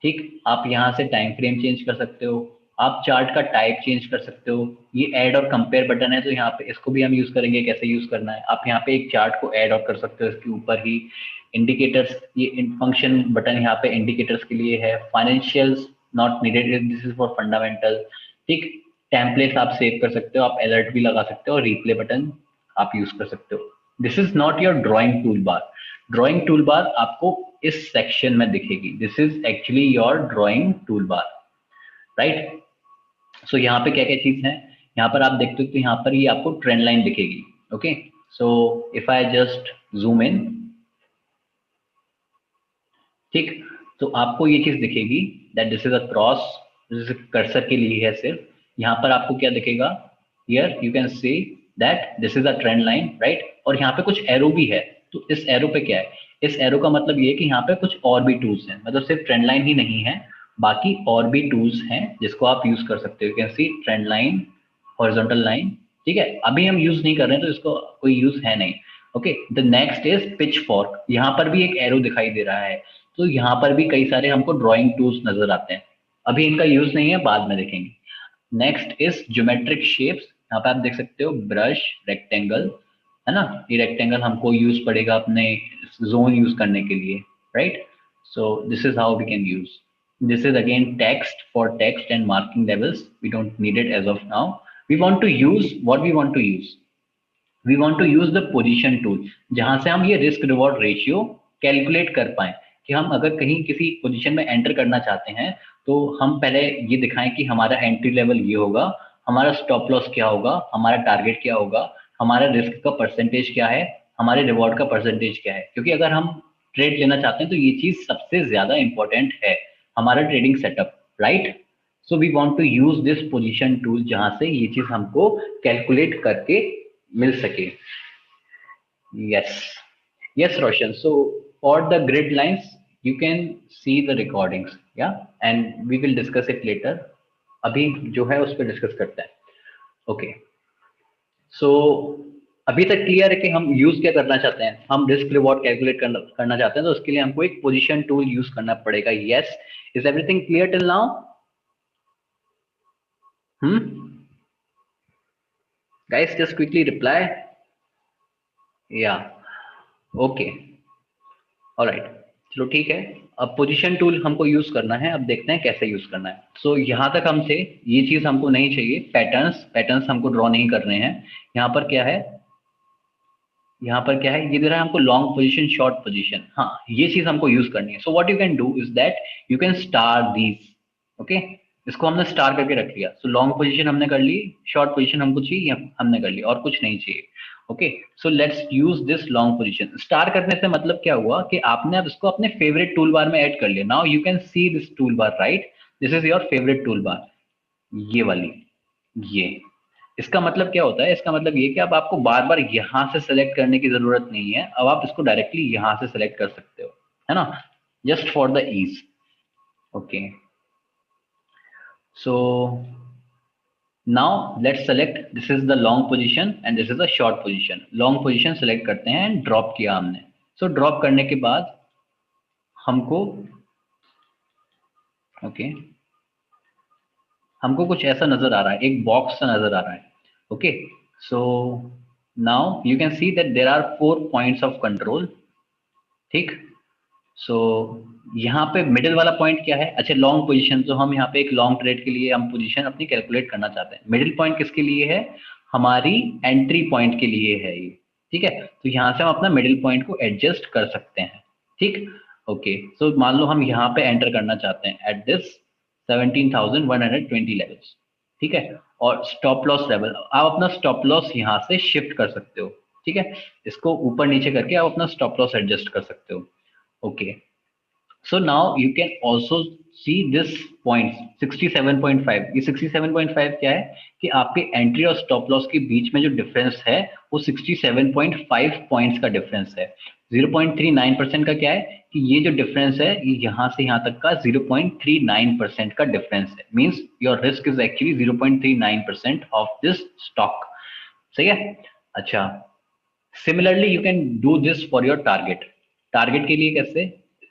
ठीक, आप यहाँ से टाइम फ्रेम चेंज कर सकते हो, आप चार्ट का टाइप चेंज कर सकते हो. ये ऐड और कंपेयर बटन है, तो यहाँ पे इसको भी हम यूज करेंगे, कैसे यूज करना है. आप यहाँ पे एक चार्ट को ऐड और कर सकते हो, इसके ऊपर ही इंडिकेटर्स, ये फंक्शन बटन यहाँ पे इंडिकेटर्स के लिए है. Financials not needed, this is for fundamental. ठीक, टेम्पलेट्स आप सेव कर सकते हो, आप अलर्ट भी लगा सकते हो, और रिप्ले बटन आप यूज कर सकते हो. This is not your drawing toolbar. Drawing toolbar आपको इस सेक्शन में दिखेगी. This is actually your drawing toolbar, right? So यहाँ पे क्या क्या चीज है, यहाँ पर आप देखते हो तो यहाँ पर ये आपको ट्रेंड लाइन दिखेगी. Okay, so if I just zoom in, ठीक, तो आपको ये चीज दिखेगी that this is a cross. Cursor के लिए है सिर्फ. यहाँ पर आपको क्या दिखेगा, here you can see that this is a trend line, right? और यहाँ पे कुछ एरो भी है. तो इस एरो पे क्या है? इस एरो का मतलब ये है कि यहाँ पे कुछ और भी टूल्स हैं, मतलब सिर्फ ट्रेंड लाइन ही नहीं है, बाकी और भी टूल्स हैं जिसको आप यूज कर सकते हो. You can C trend line, horizontal line. ठीक है, अभी हम यूज नहीं कर रहे हैं तो इसको कोई यूज है नहीं. Okay, the next is pitch fork. यहाँ पर भी एक एरो दिखाई दे रहा है. तो यहाँ पर भी कई सारे हमको ड्राइंग टूल्स नजर आते हैं. अभी इनका यूज नहीं है, बाद में देखेंगे. Next is geometric shapes. यहाँ पे आप देख सकते हो ब्रश, रेक्टेंगल, है ना? ये रेक्टेंगल हमको यूज पड़ेगा अपने जोन यूज करने के लिए, right? So this is how we can use. This is again text for text and marking levels. We don't need it as of now. We want to use what we want to use. We want to use the position tool, जहां से हम ये risk reward ratio calculate कर पाए, कि हम अगर कहीं किसी पोजीशन में एंटर करना चाहते हैं तो हम पहले ये दिखाएं कि हमारा एंट्री लेवल ये होगा, हमारा स्टॉप लॉस क्या होगा, हमारा टारगेट क्या होगा, हमारा रिस्क का परसेंटेज क्या है, हमारे रिवॉर्ड का परसेंटेज क्या है. क्योंकि अगर हम ट्रेड लेना चाहते हैं तो ये चीज सबसे ज्यादा इंपॉर्टेंट है, हमारा trading setup, right? So we want to use this position tool जहां से ये चीज हमको कैलकुलेट करके मिल सके. yes Roshan, so for the grid lines you can see the recordings, yeah, and we will discuss it later. अभी जो है उस पर डिस्कस करते हैं. ओके, सो अभी तक क्लियर है कि हम यूज क्या करना चाहते हैं. हम रिस्क रिवॉर्ड कैलकुलेट करना चाहते हैं, तो उसके लिए हमको एक पोजीशन टूल यूज करना पड़ेगा. Yes, is everything clear till now? Guys, just quickly reply. Yeah, okay, alright, चलो ठीक है. अब पोजीशन टूल हमको यूज करना है, अब देखते हैं कैसे यूज करना है. सो यहाँ तक हमसे ये चीज हमको नहीं चाहिए. पैटर्न्स हमको ड्रॉ नहीं करने हैं. यहाँ पर क्या है, यहाँ पर क्या है, ये दे रहा है हमको लॉन्ग पोजीशन, शॉर्ट पोजीशन. हाँ, ये चीज हमको यूज करनी है. So what you can do is that you can star these. Okay, इसको हमने स्टार करके रख लिया। सो लॉन्ग पोजीशन हमने कर ली, शॉर्ट पोजीशन हमको चाहिए हमने कर ली, और कुछ नहीं चाहिए। Okay, so let's use this long position. Star करने से मतलब क्या हुआ कि आपने अब इसको अपने फेवरेट टूल बार में ऐड कर लिया। Now you can see this tool bar, right? This is your favourite tool bar, ये वाली, ये। इसका मतलब क्या होता है? इसका मतलब ये कि अब आपको बार बार यहां से सेलेक्ट करने की जरूरत नहीं है, अब आप इसको डायरेक्टली यहां से सेलेक्ट कर सकते हो, है ना, just for the ease. Okay, so now let's select, this is the long position and this is the short position। long position select करते हैं, ड्रॉप किया हमने। so ड्रॉप करने के बाद हमको, ओके, हमको कुछ ऐसा नजर आ रहा है, एक बॉक्स सा नजर आ रहा है। Okay, so now you can see that there are 4 points of control. ठीक, सो यहाँ पे मिडिल वाला पॉइंट क्या है? अच्छा, लॉन्ग पोजीशन, तो हम यहाँ पे एक लॉन्ग ट्रेड के लिए हम पोजीशन अपनी कैलकुलेट करना चाहते हैं। मिडिल पॉइंट किसके लिए है? हमारी एंट्री पॉइंट के लिए है ये। ठीक है, तो यहाँ से हम अपना मिडिल पॉइंट को एडजस्ट कर सकते हैं। ठीक, ओके, सो मान लो हम यहाँ पे एंटर करना चाहते हैं एट दिस 17,120 लेवल्स। ठीक है, और स्टॉप लॉस लेवल, आप अपना स्टॉप लॉस यहाँ से शिफ्ट कर सकते हो। ठीक है, इसको ऊपर नीचे करके आप अपना स्टॉप लॉस एडजस्ट कर सकते हो। Okay, so now you can also see this point 67.5। ये 67.5 क्या है कि आपके एंट्री और स्टॉप लॉस के बीच में जो डिफरेंस है वो 67.5 पॉइंट्स का डिफरेंस है। 0.39% का क्या है कि ये जो डिफरेंस है ये यहाँ से यहाँ तक का 0.39% का डिफरेंस है। Means your risk is actually 0.39% of this stock. सही है? अच्छा, similarly you can do this for your target. Target के लिए कैसे?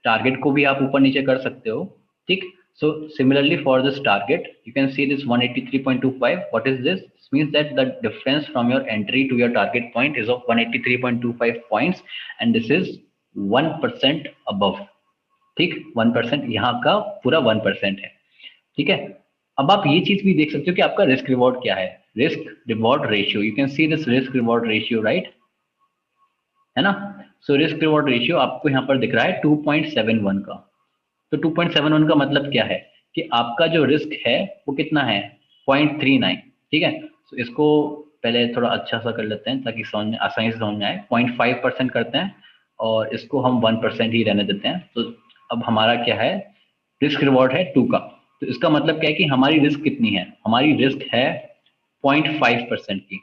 टारगेट को भी आप ऊपर नीचे कर सकते हो। ठीक, so similarly for this target you can see this 183.25। What is this? means that the difference from your entry to your target point is of 183.25 points and this is 1% above। ठीक, 1%, यहाँ का पूरा 1% है। ठीक है, अब आप ये चीज भी देख सकते हो कि आपका रिस्क रिवॉर्ड क्या है। Risk reward ratio, you can see this risk reward ratio, right, है ना? सो रिस्क रिवॉर्ड रेशियो आपको यहाँ पर दिख रहा है 2.71 का। तो 2.71 का मतलब क्या है कि आपका जो रिस्क है वो कितना है? 0.39। ठीक है, तो इसको पहले थोड़ा अच्छा सा कर लेते हैं ताकि समझ में आसानी से समझ में आए। 0.5% करते हैं और इसको हम 1% ही रहने देते हैं। तो अब हमारा क्या है? रिस्क रिवॉर्ड है 2 का। तो इसका मतलब क्या है कि हमारी रिस्क कितनी है? हमारी रिस्क है 0.5% की।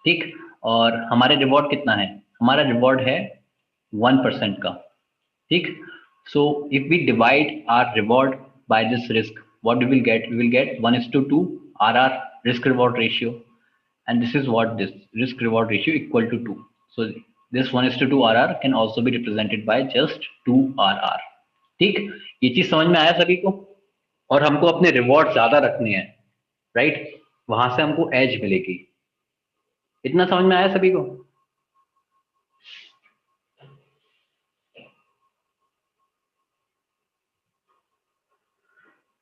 ठीक, और हमारे रिवॉर्ड कितना है? हमारा रिवॉर्ड है 1% का। ठीक, so if we divide our reward by this risk, what we will get? We will get 1:2 RR, risk reward ratio, and this is what this risk reward ratio equal to 2। so this 1:2 RR can also be represented by just 2 RR। ठीक, ये चीज समझ में आया सभी को? और हमको अपने रिवॉर्ड ज्यादा रखने हैं, राइट, वहां से हमको एज मिलेगी। इतना समझ में आया सभी को?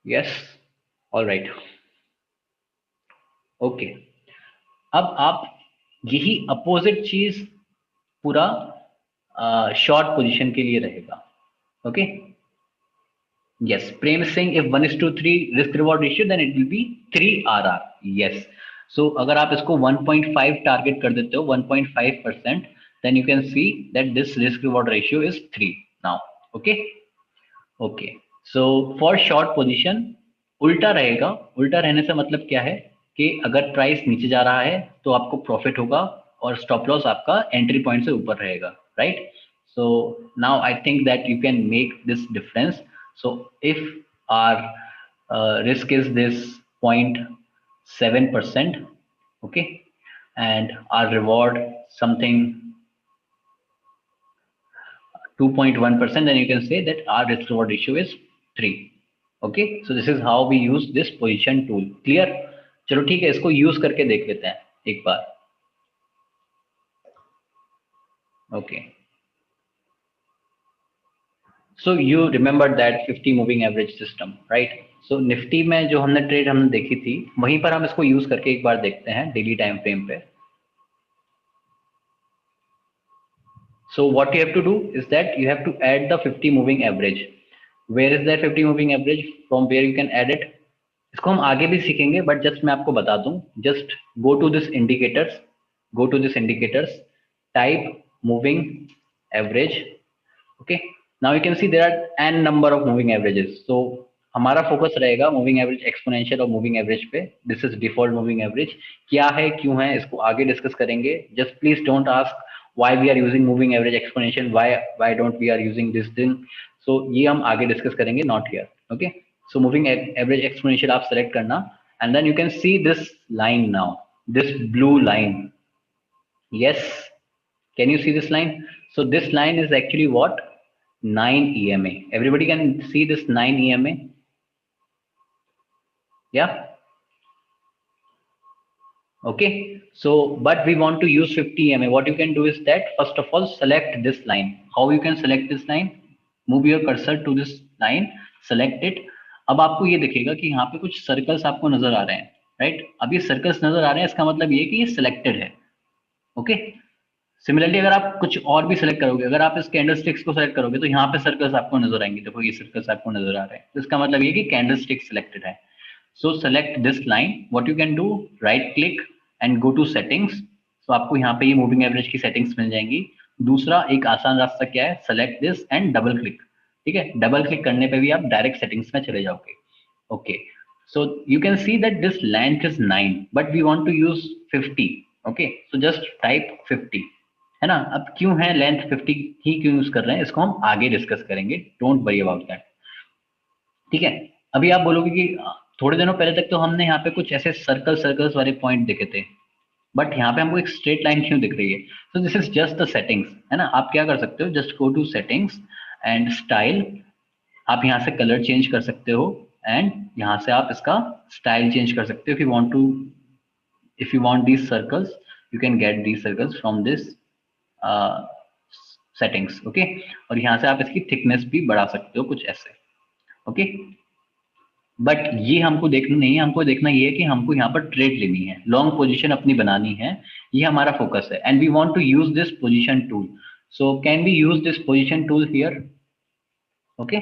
Yes, alright, okay. अब आप यही अपोजिट चीज पूरा शॉर्ट पोजीशन के लिए रहेगा। Okay, yes, Prem Singh, if 1:3 risk reward ratio then it will be 3 RR। Yes, so अगर आप इसको 1.5 टारगेट कर देते हो, 1.5%, then you can see that this risk reward ratio is 3 now. Okay, okay, so for short position उल्टा रहेगा। उल्टा रहने से मतलब क्या है कि अगर प्राइस नीचे जा रहा है तो आपको प्रॉफिट होगा और स्टॉप लॉस आपका एंट्री पॉइंट से ऊपर रहेगा, right? So now I think that you can make this difference. So if our risk is this 0.7%, okay, and our reward something 2.1%, then you can say that our risk reward ratio is 3। okay, so this is how we use this position tool। clear? चलो ठीक है, इसको use करके देख लेते हैं एक बार। Okay, so you remember that 50 moving average system, right? So Nifty में जो हमने ट्रेड हमने देखी थी वहीं पर हम इसको यूज करके एक बार देखते हैं डेली टाइम फ्रेम पे। So what you have to do is that you have to add the 50 moving average। Where is that 50 moving average, from where you can add it, इसको हम आगे भी सीखेंगे, बट जस्ट मैं आपको बता दूं, just go to this indicators, go to this indicators, type moving average, okay. Now you can see there are an number of moving averages, so हमारा फोकस रहेगा मूविंग एवरेज एक्सपोनेंशियल और moving average पे। This is default moving average, क्या है क्यों है इसको आगे डिस्कस करेंगे। Just please don't ask why we are using moving average exponential, why don't we are using this thing, सो ये हम आगे डिस्कस करेंगे, not here, okay. So moving average exponential आप सेलेक्ट करना, and then you can see this line now, this blue line, yes, can you see this line? So this line is actually what? 9 EMA. Everybody can see this 9 EMA? Yeah. Okay. So, but we want to use 50 EMA. What you can do is that first of all, select this line. How you can select this line? Move your cursor to this line, select it. अब आपको ये दिखेगा कि यहाँ पे कुछ circles आपको नजर आ रहे हैं, राइट। अब ये सर्कल्स नजर आ रहे हैं, इसका मतलब ये कि ये सिलेक्टेड है, ओके। सिमिलरली अगर आप कुछ और भी सिलेक्ट करोगे, अगर आप इस कैंडल स्टिक्स को सिलेक्ट करोगे तो यहाँ पे सर्कल्स आपको नजर आएंगे, देखो ये सर्कल्स आपको नजर आ रहे हैं, तो इसका मतलब ये कि कैंडल स्टिक सिलेक्टेड है। So select this line, what you can do, right click and go to settings, तो आपको यहाँ पे ये मूविंग एवरेज की सेटिंग्स मिल जाएंगी। दूसरा एक आसान रास्ता क्या है, select this and double click, ठीक है, डबल क्लिक करने पे भी आप डायरेक्ट सेटिंग्स में चले जाओगे, okay. So you can see that this length is 9, but we want to use 50, okay, so just type 50, है ना। अब क्यों है लेंथ 50 ही क्यों यूज कर रहे हैं, इसको हम आगे डिस्कस करेंगे, डोंट वरी अबाउट दैट, ठीक है। अभी आप बोलोगे कि थोड़े दिनों पहले तक तो हमने यहाँ पे कुछ ऐसे सर्कल्स वाले पॉइंट दिखे थे, बट यहाँ पे हमको एक स्ट्रेट लाइन क्यों दिख रही है। So this is just the settings, है ना। आप क्या कर सकते हो, just go to settings and style, आप यहाँ से कलर चेंज कर सकते हो, एंड यहाँ से आप इसका स्टाइल चेंज कर सकते हो। if you want these circles, you can get these circles from this settings, okay. और यहाँ से आप इसकी थिकनेस भी बढ़ा सकते हो कुछ ऐसे, ओके। बट ये हमको देखना नहीं है, हमको देखना ये है कि हमको यहाँ पर ट्रेड लेनी है, लॉन्ग पोजीशन अपनी बनानी है, ये हमारा फोकस है, and we want to use this position tool. So can we use this position tool here, okay.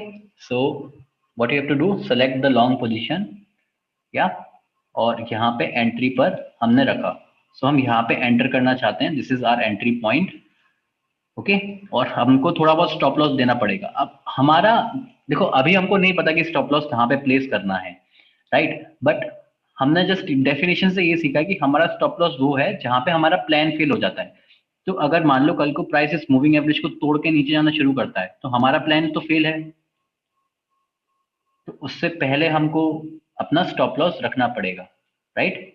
So what you have to do, select the long position, yeah, और यहाँ पे entry पर हमने रखा, सो हम यहाँ पे एंटर करना चाहते हैं, this is our entry point, okay. और हमको थोड़ा बहुत स्टॉप लॉस देना पड़ेगा। अब हमारा देखो, अभी हमको नहीं पता कि स्टॉप लॉस कहाँ पे प्लेस करना है, राइट, बट हमने जस्ट डेफिनेशन से ये सीखा कि हमारा स्टॉप लॉस वो है जहाँ पे हमारा प्लान फेल हो जाता है। तो अगर मान लो कल को प्राइस इस मूविंग एवरेज को तोड़ के नीचे जाना शुरू करता है, तो हमारा प्लान तो फेल है, तो उससे पहले हमको अपना स्टॉप लॉस रखना पड़ेगा, राइट।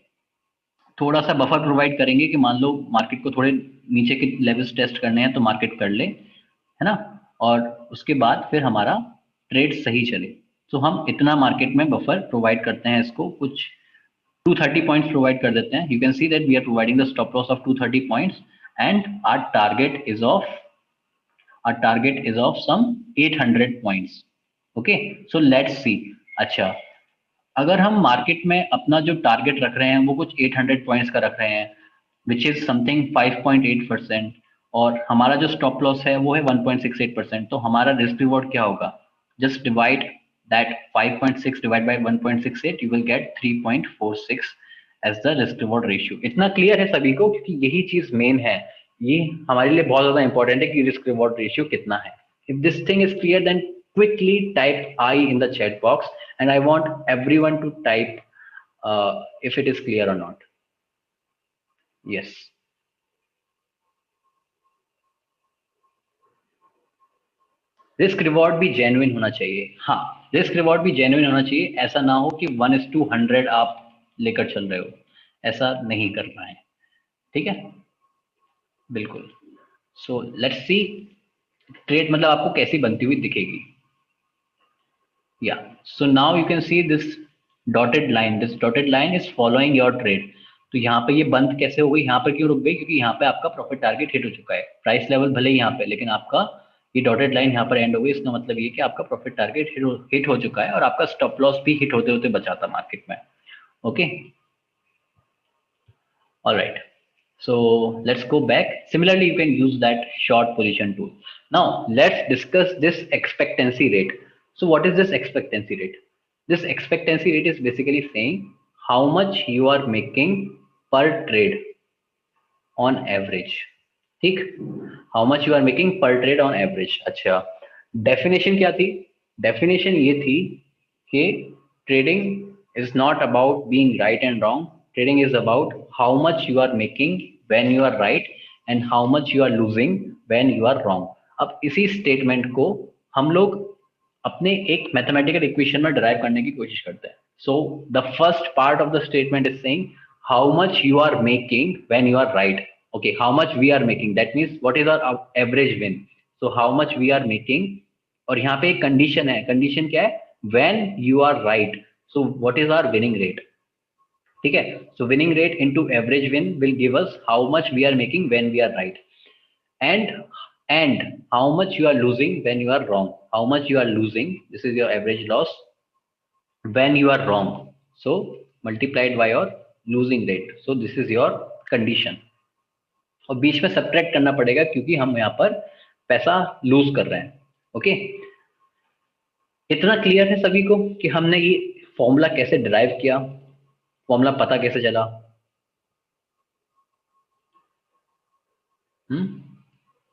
थोड़ा सा बफर प्रोवाइड करेंगे कि मान लो मार्केट को थोड़े नीचे के लेवल्स टेस्ट करने हैं तो मार्केट कर ले, है ना, और उसके बाद फिर हमारा ट्रेड सही चले, तो हम इतना मार्केट में बफर प्रोवाइड करते हैं, इसको कुछ 230 पॉइंट्स प्रोवाइड कर देते हैं। You can see that we are providing the stop loss of 230 points, and our target is of some 800 points, okay। so let's see, अच्छा, अगर हम मार्केट में अपना जो टारगेट रख रहे हैं वो कुछ 800 पॉइंट्स का रख रहे हैं, विच इज समथिंग 5.8%, और हमारा जो स्टॉप लॉस है वो है 1.68%, तो हमारा रिस्क रिवॉर्ड क्या होगा, just divide that 5.6 divide by 1.68, you will get 3.46 as the risk reward ratio. इतना क्लियर है सभी को, क्योंकि यही चीज मेन है, ये हमारे लिए बहुत ज्यादा इंपॉर्टेंट है कि रिस्क रिवॉर्ड रेशियो कितना है। If this thing is clear, then quickly type I in the chat box, and I want everyone to type if it is clear or not. Yes. Risk reward भी genuine होना चाहिए, हाँ, risk reward भी genuine होना चाहिए, ऐसा ना हो कि 1:100 आप लेकर चल रहे हो, ऐसा नहीं करना है, ठीक है, बिल्कुल। सो लेट्स सी ट्रेड मतलब आपको कैसी बनती हुई दिखेगी, या, सो now you can see this dotted line, this dotted line is following your trade. तो यहाँ पे ये बंद कैसे हो गई, यहाँ पर क्यों रुक गई, क्योंकि यहाँ पे आपका प्रॉफिट टारगेट हिट हो चुका है, प्राइस लेवल भले ही यहाँ पे, लेकिन आपका ये डॉटेड लाइन यहाँ पर एंड हो गई, इसका मतलब ये कि आपका प्रॉफिट टारगेट हिट हो चुका है, और आपका स्टॉप लॉस भी हिट होते होते बचा था मार्केट में, okay. Alright, so let's go back. Similarly, you can use that short position tool. Now let's discuss this expectancy rate. So what is this expectancy rate? This expectancy rate is basically saying how much you are making per trade on average. ठीक, how much you are making per trade on average. अच्छा, definition क्या थी? Definition ये थी कि trading is not about being right and wrong. Trading is about how much you are making when you are right and how much you are losing when you are wrong. अब इसी statement को हम लोग अपने एक mathematical equation में derive करने की कोशिश करते हैं. So the first part of the statement is saying how much you are making when you are right. Okay, how much we are making, that means what is our average win. So how much we are making, और यहाँ पे एक condition है. Condition क्या है? When you are right. So what is our winning rate. ठीक है, so winning rate into average win will give us how much we are making when we are right, and how much you are losing when you are wrong. How much you are losing, this is your average loss when you are wrong, so multiplied by your losing rate. So this is your condition. और बीच में subtract करना पड़ेगा क्योंकि हम यहाँ पर पैसा loose कर रहे हैं. ओके, इतना क्लियर है सभी को कि हमने ये फॉर्मूला कैसे डिराइव किया, फॉर्मूला पता कैसे चला?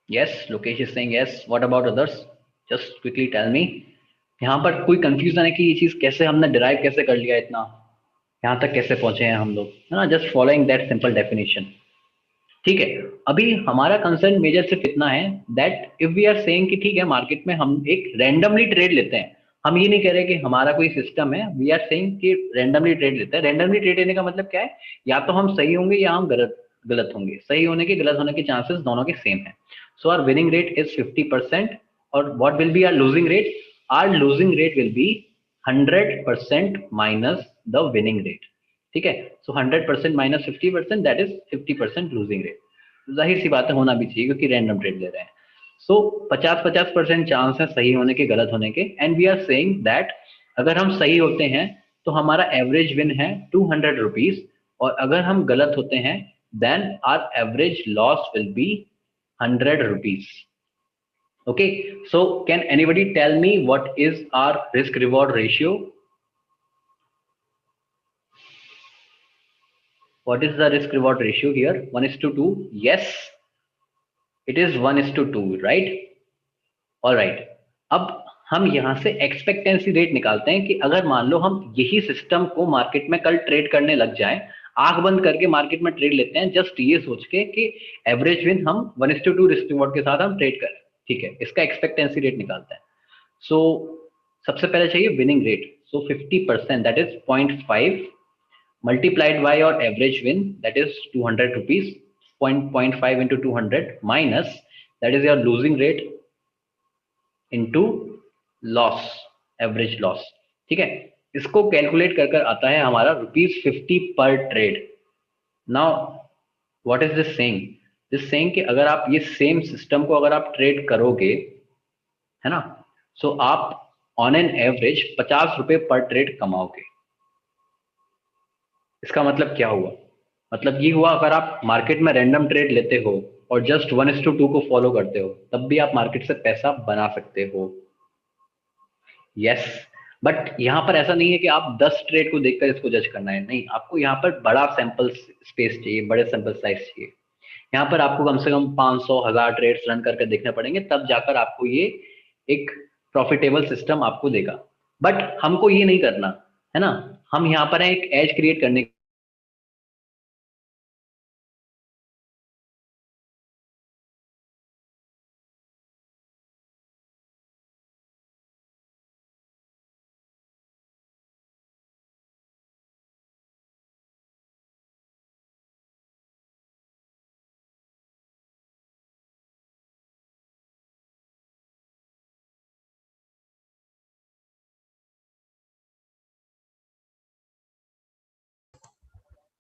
Yes, Lokesh is saying yes. What about others? Just quickly tell me. यहाँ पर कोई कंफ्यूजन है कि ये चीज कैसे हमने डिराइव कैसे कर लिया, इतना यहाँ तक कैसे पहुंचे हैं हम लोग, है ना? Just following that simple definition. ठीक है, अभी हमारा कंसर्न मेजर सिर्फ इतना है that if we are saying कि ठीक है मार्केट में हम एक रैंडमली ट्रेड लेते हैं, हम ये नहीं कह रहे कि हमारा कोई सिस्टम है, वी आर सेइंग कि रैंडमली ट्रेड लेते हैं. रैंडमली ट्रेड लेने का मतलब क्या है? या तो हम सही होंगे या हम गलत होंगे. सही होने के गलत होने के चांसेस दोनों के सेम है. So our winning rate is 50%, or what will be our losing rate? Our losing rate will be 100% minus the winning rate. ठीक है, so 100% minus 50%, that is 50% losing rate. जाहिर सी बात है, होना भी चाहिए क्योंकि रैंडम ट्रेड ले रहे हैं. so 50% चांस है सही होने के गलत होने के, and we are saying that अगर हम सही होते हैं तो हमारा एवरेज विन है 200 रुपीज, और अगर हम गलत होते हैं then our average loss will be 100 rupees. Okay, so can anybody tell me what is our risk reward ratio? What is the risk reward ratio here? 1:2. Yes, it is 1:2, right? All right, अब हम यहाँ से expectancy rate निकालते हैं कि अगर मान लो हम यही सिस्टम को मार्केट में कल ट्रेड करने लग जाएं, आंख बंद करके मार्केट में ट्रेड लेते हैं जस्ट ये सोच के कि एवरेज विन हम 1:2 रिस्क रिवॉर्ड के साथ हम ट्रेड करें. ठीक है, इसका एक्सपेक्टेंसी रेट निकालते हैं. सो सबसे पहले चाहिए winning rate. So 50%, that is 0.5 multiplied by your average win, that is 200 rupees. 0.5 into 200 minus that is your losing rate into loss, average loss. ठीक है, इसको कैलकुलेट कर आता है हमारा ₹50 पर trade. Now what is this saying? This saying कि अगर आप ये सेम सिस्टम को अगर आप ट्रेड करोगे, है ना, सो आप ऑन एन एवरेज 50 रुपए पर ट्रेड कमाओगे. इसका मतलब क्या हुआ? मतलब ये हुआ अगर आप मार्केट में रैंडम ट्रेड लेते हो और जस्ट 1:2 को फॉलो करते हो, तब भी आप मार्केट से पैसा बना सकते हो. यस, बट यहाँ पर ऐसा नहीं है कि आप 10 ट्रेड को देखकर इसको जज करना है. नहीं, आपको यहाँ पर बड़ा सैंपल स्पेस चाहिए, बड़े सैंपल साइज चाहिए. यहाँ पर आपको कम से कम 500-1000 ट्रेड्स रन करके देखने पड़ेंगे, तब जाकर आपको ये एक प्रॉफिटेबल सिस्टम आपको देगा. बट हमको ये नहीं करना है ना, हम यहाँ पर एक एज क्रिएट करने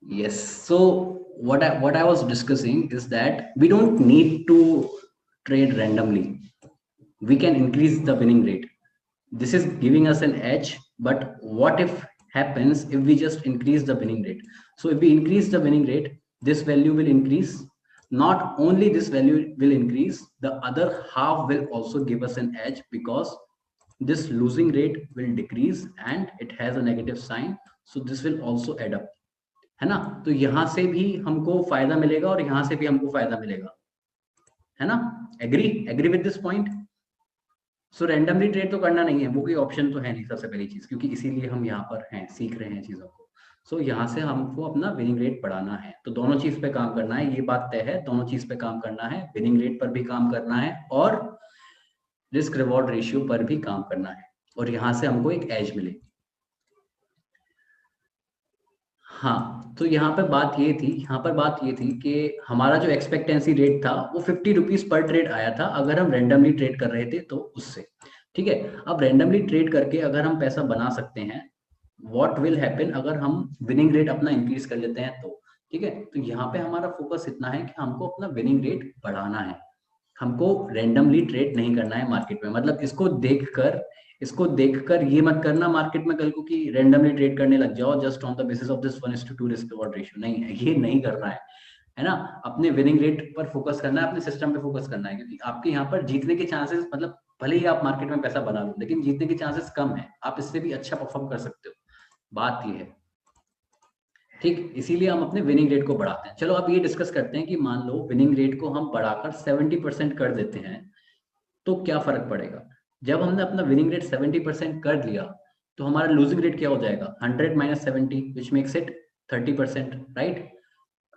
Yes. So what I was discussing is that we don't need to trade randomly. We can increase the winning rate. This is giving us an edge. But what if happens if we just increase the winning rate? So if we increase the winning rate, this value will increase. Not only this value will increase, the other half will also give us an edge, because this losing rate will decrease and it has a negative sign, so this will also add up, है ना? तो यहां से भी हमको फायदा मिलेगा और यहां से भी हमको फायदा मिलेगा, है ना? Agree with this point? So randomly trade तो करना नहीं है, वो कोई ऑप्शन तो है नहीं सबसे पहली चीज, क्योंकि इसीलिए हम यहाँ पर हैं, सीख रहे हैं चीजों को। सो यहाँ से हमको अपना विनिंग रेट बढ़ाना है, तो दोनों चीज पे काम करना है, ये बात तय है, दोनों चीज पे काम करना है, विनिंग रेट पर भी काम करना है और रिस्क रिवॉर्ड रेशियो पर भी काम करना है, और यहाँ से हमको एक एज मिलेगी। हाँ, तो यहाँ पर बात ये थी कि हमारा जो एक्सपेक्टेंसी रेट था वो 50 रुपीज पर ट्रेड आया था अगर हम रैंडमली ट्रेड कर रहे थे तो उससे, ठीक है। अब रैंडमली ट्रेड करके अगर हम पैसा बना सकते हैं, व्हाट विल हैपन अगर हम विनिंग रेट अपना इंक्रीज कर लेते हैं तो, ठीक है। तो यहाँ पे हमारा फोकस इतना है कि हमको अपना विनिंग रेट बढ़ाना है, हमको रैंडमली ट्रेड नहीं करना है मार्केट में। मतलब इसको देखकर ये मत करना मार्केट में कल को कि रैंडमली ट्रेड करने लग जाओ just on the basis of this 1:2 risk reward ratio, नहीं है, ये नहीं करना है ना। अपने विनिंग रेट पर फोकस करना है, अपने सिस्टम पे फोकस करना है, क्योंकि आपके यहाँ पर जीतने के चांसेस, मतलब भले ही आप मार्केट में पैसा बना लो लेकिन जीतने के चांसेस कम है, आप इससे भी अच्छा परफॉर्म कर सकते हो, बात ये है, ठीक। इसीलिए हम अपने विनिंग रेट को बढ़ाते हैं। चलो अब ये डिस्कस करते हैं कि मान लो विनिंग रेट को हम बढ़ाकर 70% कर देते हैं तो क्या फर्क पड़ेगा। जब हमने अपना विनिंग रेट 70% कर दिया तो हमारा लूजिंग रेट क्या हो जाएगा, 100 minus 70 which makes it 30%, right?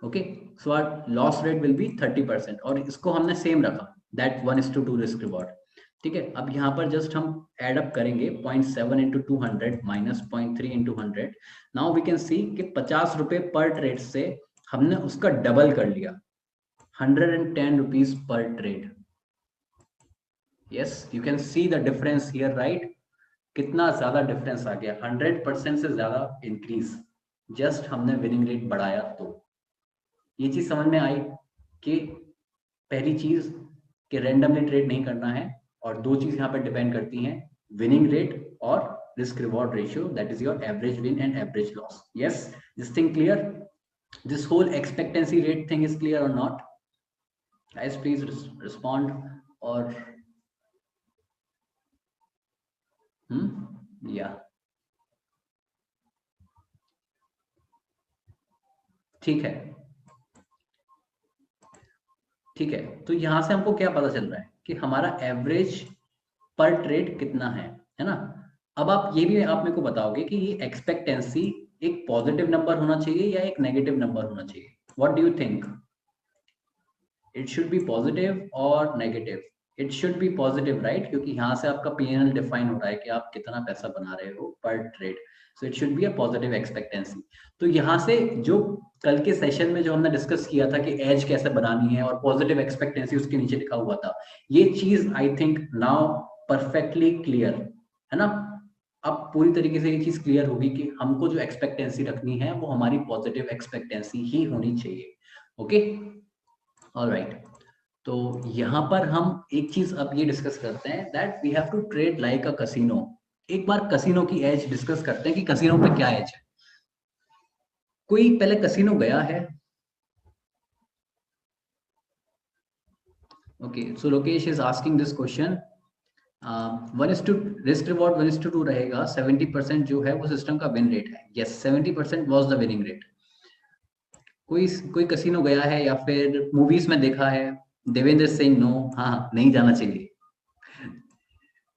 Okay, so our loss rate will be 30%, और इसको हमने सेम रखा, दैट 1:2 रिस्क रिवॉर्ड, ठीक है। अब यहाँ पर जस्ट हम एड अप करेंगे 0.7 into 200 minus 0.3 into 100, now we can see कि 50 रुपए पर ट्रेड से हमने उसका डबल कर लिया, 110 rupees per trade. Yes, you can see the difference here, right? कितना ज्यादा डिफरेंस आ गया, 100% से ज्यादा इंक्रीज, जस्ट हमने विनिंग रेट बढ़ाया तो। ये चीज समझ में आई कि पहली चीज कि रैंडमली ट्रेड नहीं करना है, और दो चीज यहाँ पर डिपेंड करती हैं, विनिंग रेट और risk reward ratio, that is your average win and average loss. Yes, this thing clear? This whole expectancy rate thing is clear और नॉट? Guys please respond. और या ठीक है, ठीक है। तो यहां से हमको क्या पता चल रहा है कि हमारा एवरेज पर ट्रेड कितना है ना? अब आप ये भी आप मेरे को बताओगे कि ये एक्सपेक्टेंसी एक पॉजिटिव नंबर होना चाहिए या एक नेगेटिव नंबर होना चाहिए? What do you think? It should be positive और negative? It should be positive, right? क्योंकि यहाँ से आपका पीएनएल डिफाइन हो रहा है कि आप कितना पैसा बना रहे हो पर trade, so it should be a positive expectancy. तो यहाँ से जो कल के सेशन में जो हमने डिस्कस किया था कि एज कैसे बनानी है और पॉजिटिव एक्सपेक्टेंसी उसके नीचे लिखा हुआ था, ये चीज I think now perfectly clear है ना? अब पूरी तरीके से ये चीज क्लियर होगी कि हमको जो एक्सपेक्टेंसी रखनी है वो हमारी पॉजिटिव एक्सपेक्टेंसी ही होनी चाहिए। Okay, alright. तो यहाँ पर हम एक चीज अब ये डिस्कस करते हैं that we have to trade like a casino. एक बार कसिनो की एज डिस्कस करते हैं कि कसिनो पे क्या एज है। कोई पहले कसिनो गया है? Okay, so Lokesh is asking this question. 1:2 risk reward 1:2 रहेगा, 70% जो है वो सिस्टम का विन रेट है। Yes, 70% was the winning rate. कोई कसिनो गया है या फिर मूवीज में देखा है? देवेंद्र सिंह नो, हाँ नहीं जाना चाहिए।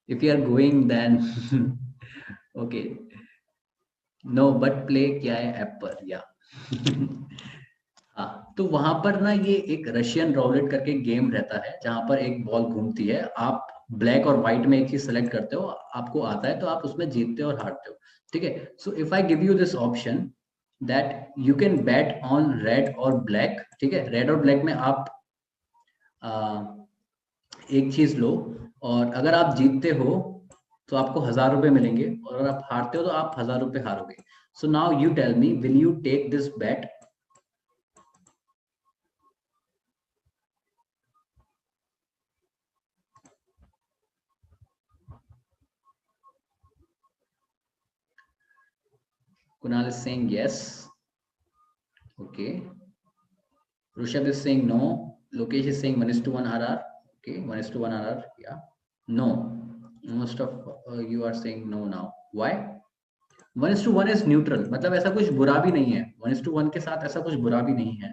If you are going then okay, no but play क्या है ऐप पर या हाँ, तो वहां पर ना ये एक रशियन रॉलेट करके गेम रहता है जहां पर एक बॉल घूमती है, आप ब्लैक और व्हाइट में एक चीज सेलेक्ट करते हो, आपको आता है तो आप उसमें जीतते हो और हारते हो, ठीक है। सो if I give you this option that you can bat on red और ब्लैक, ठीक है, रेड और ब्लैक में आप एक चीज लो, और अगर आप जीतते हो तो आपको 1000 रुपए मिलेंगे, और अगर आप हारते हो तो आप 1000 रुपए हारोगे। So now you tell me, will you take this bet? Kunal is saying yes. Okay. Rushabh is saying no. Lokesh is saying 1:1 RR. Okay, 1:1 RR. Yeah. No. Most of you are saying no now. Why? 1:1 is neutral, मतलब ऐसा कुछ बुरा भी नहीं है. 1:1 के साथ ऐसा कुछ बुरा भी नहीं है,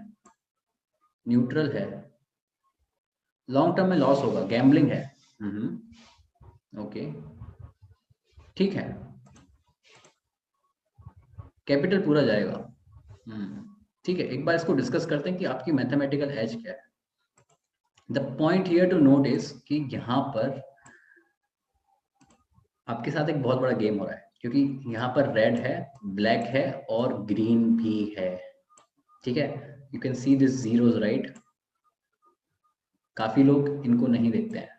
न्यूट्रल है. लॉन्ग टर्म में लॉस होगा, गैम्बलिंग है. ओके, ठीक है, कैपिटल पूरा जाएगा. ठीक है, एक बार इसको डिस्कस करते हैं कि आपकी मैथमेटिकल एज क्या है. The point here to note is कि यहाँ पर आपके साथ एक बहुत बड़ा गेम हो रहा है, क्योंकि यहाँ पर रेड है, ब्लैक है और ग्रीन भी है. ठीक है, you can see this zeros, right. काफी लोग इनको नहीं देखते हैं.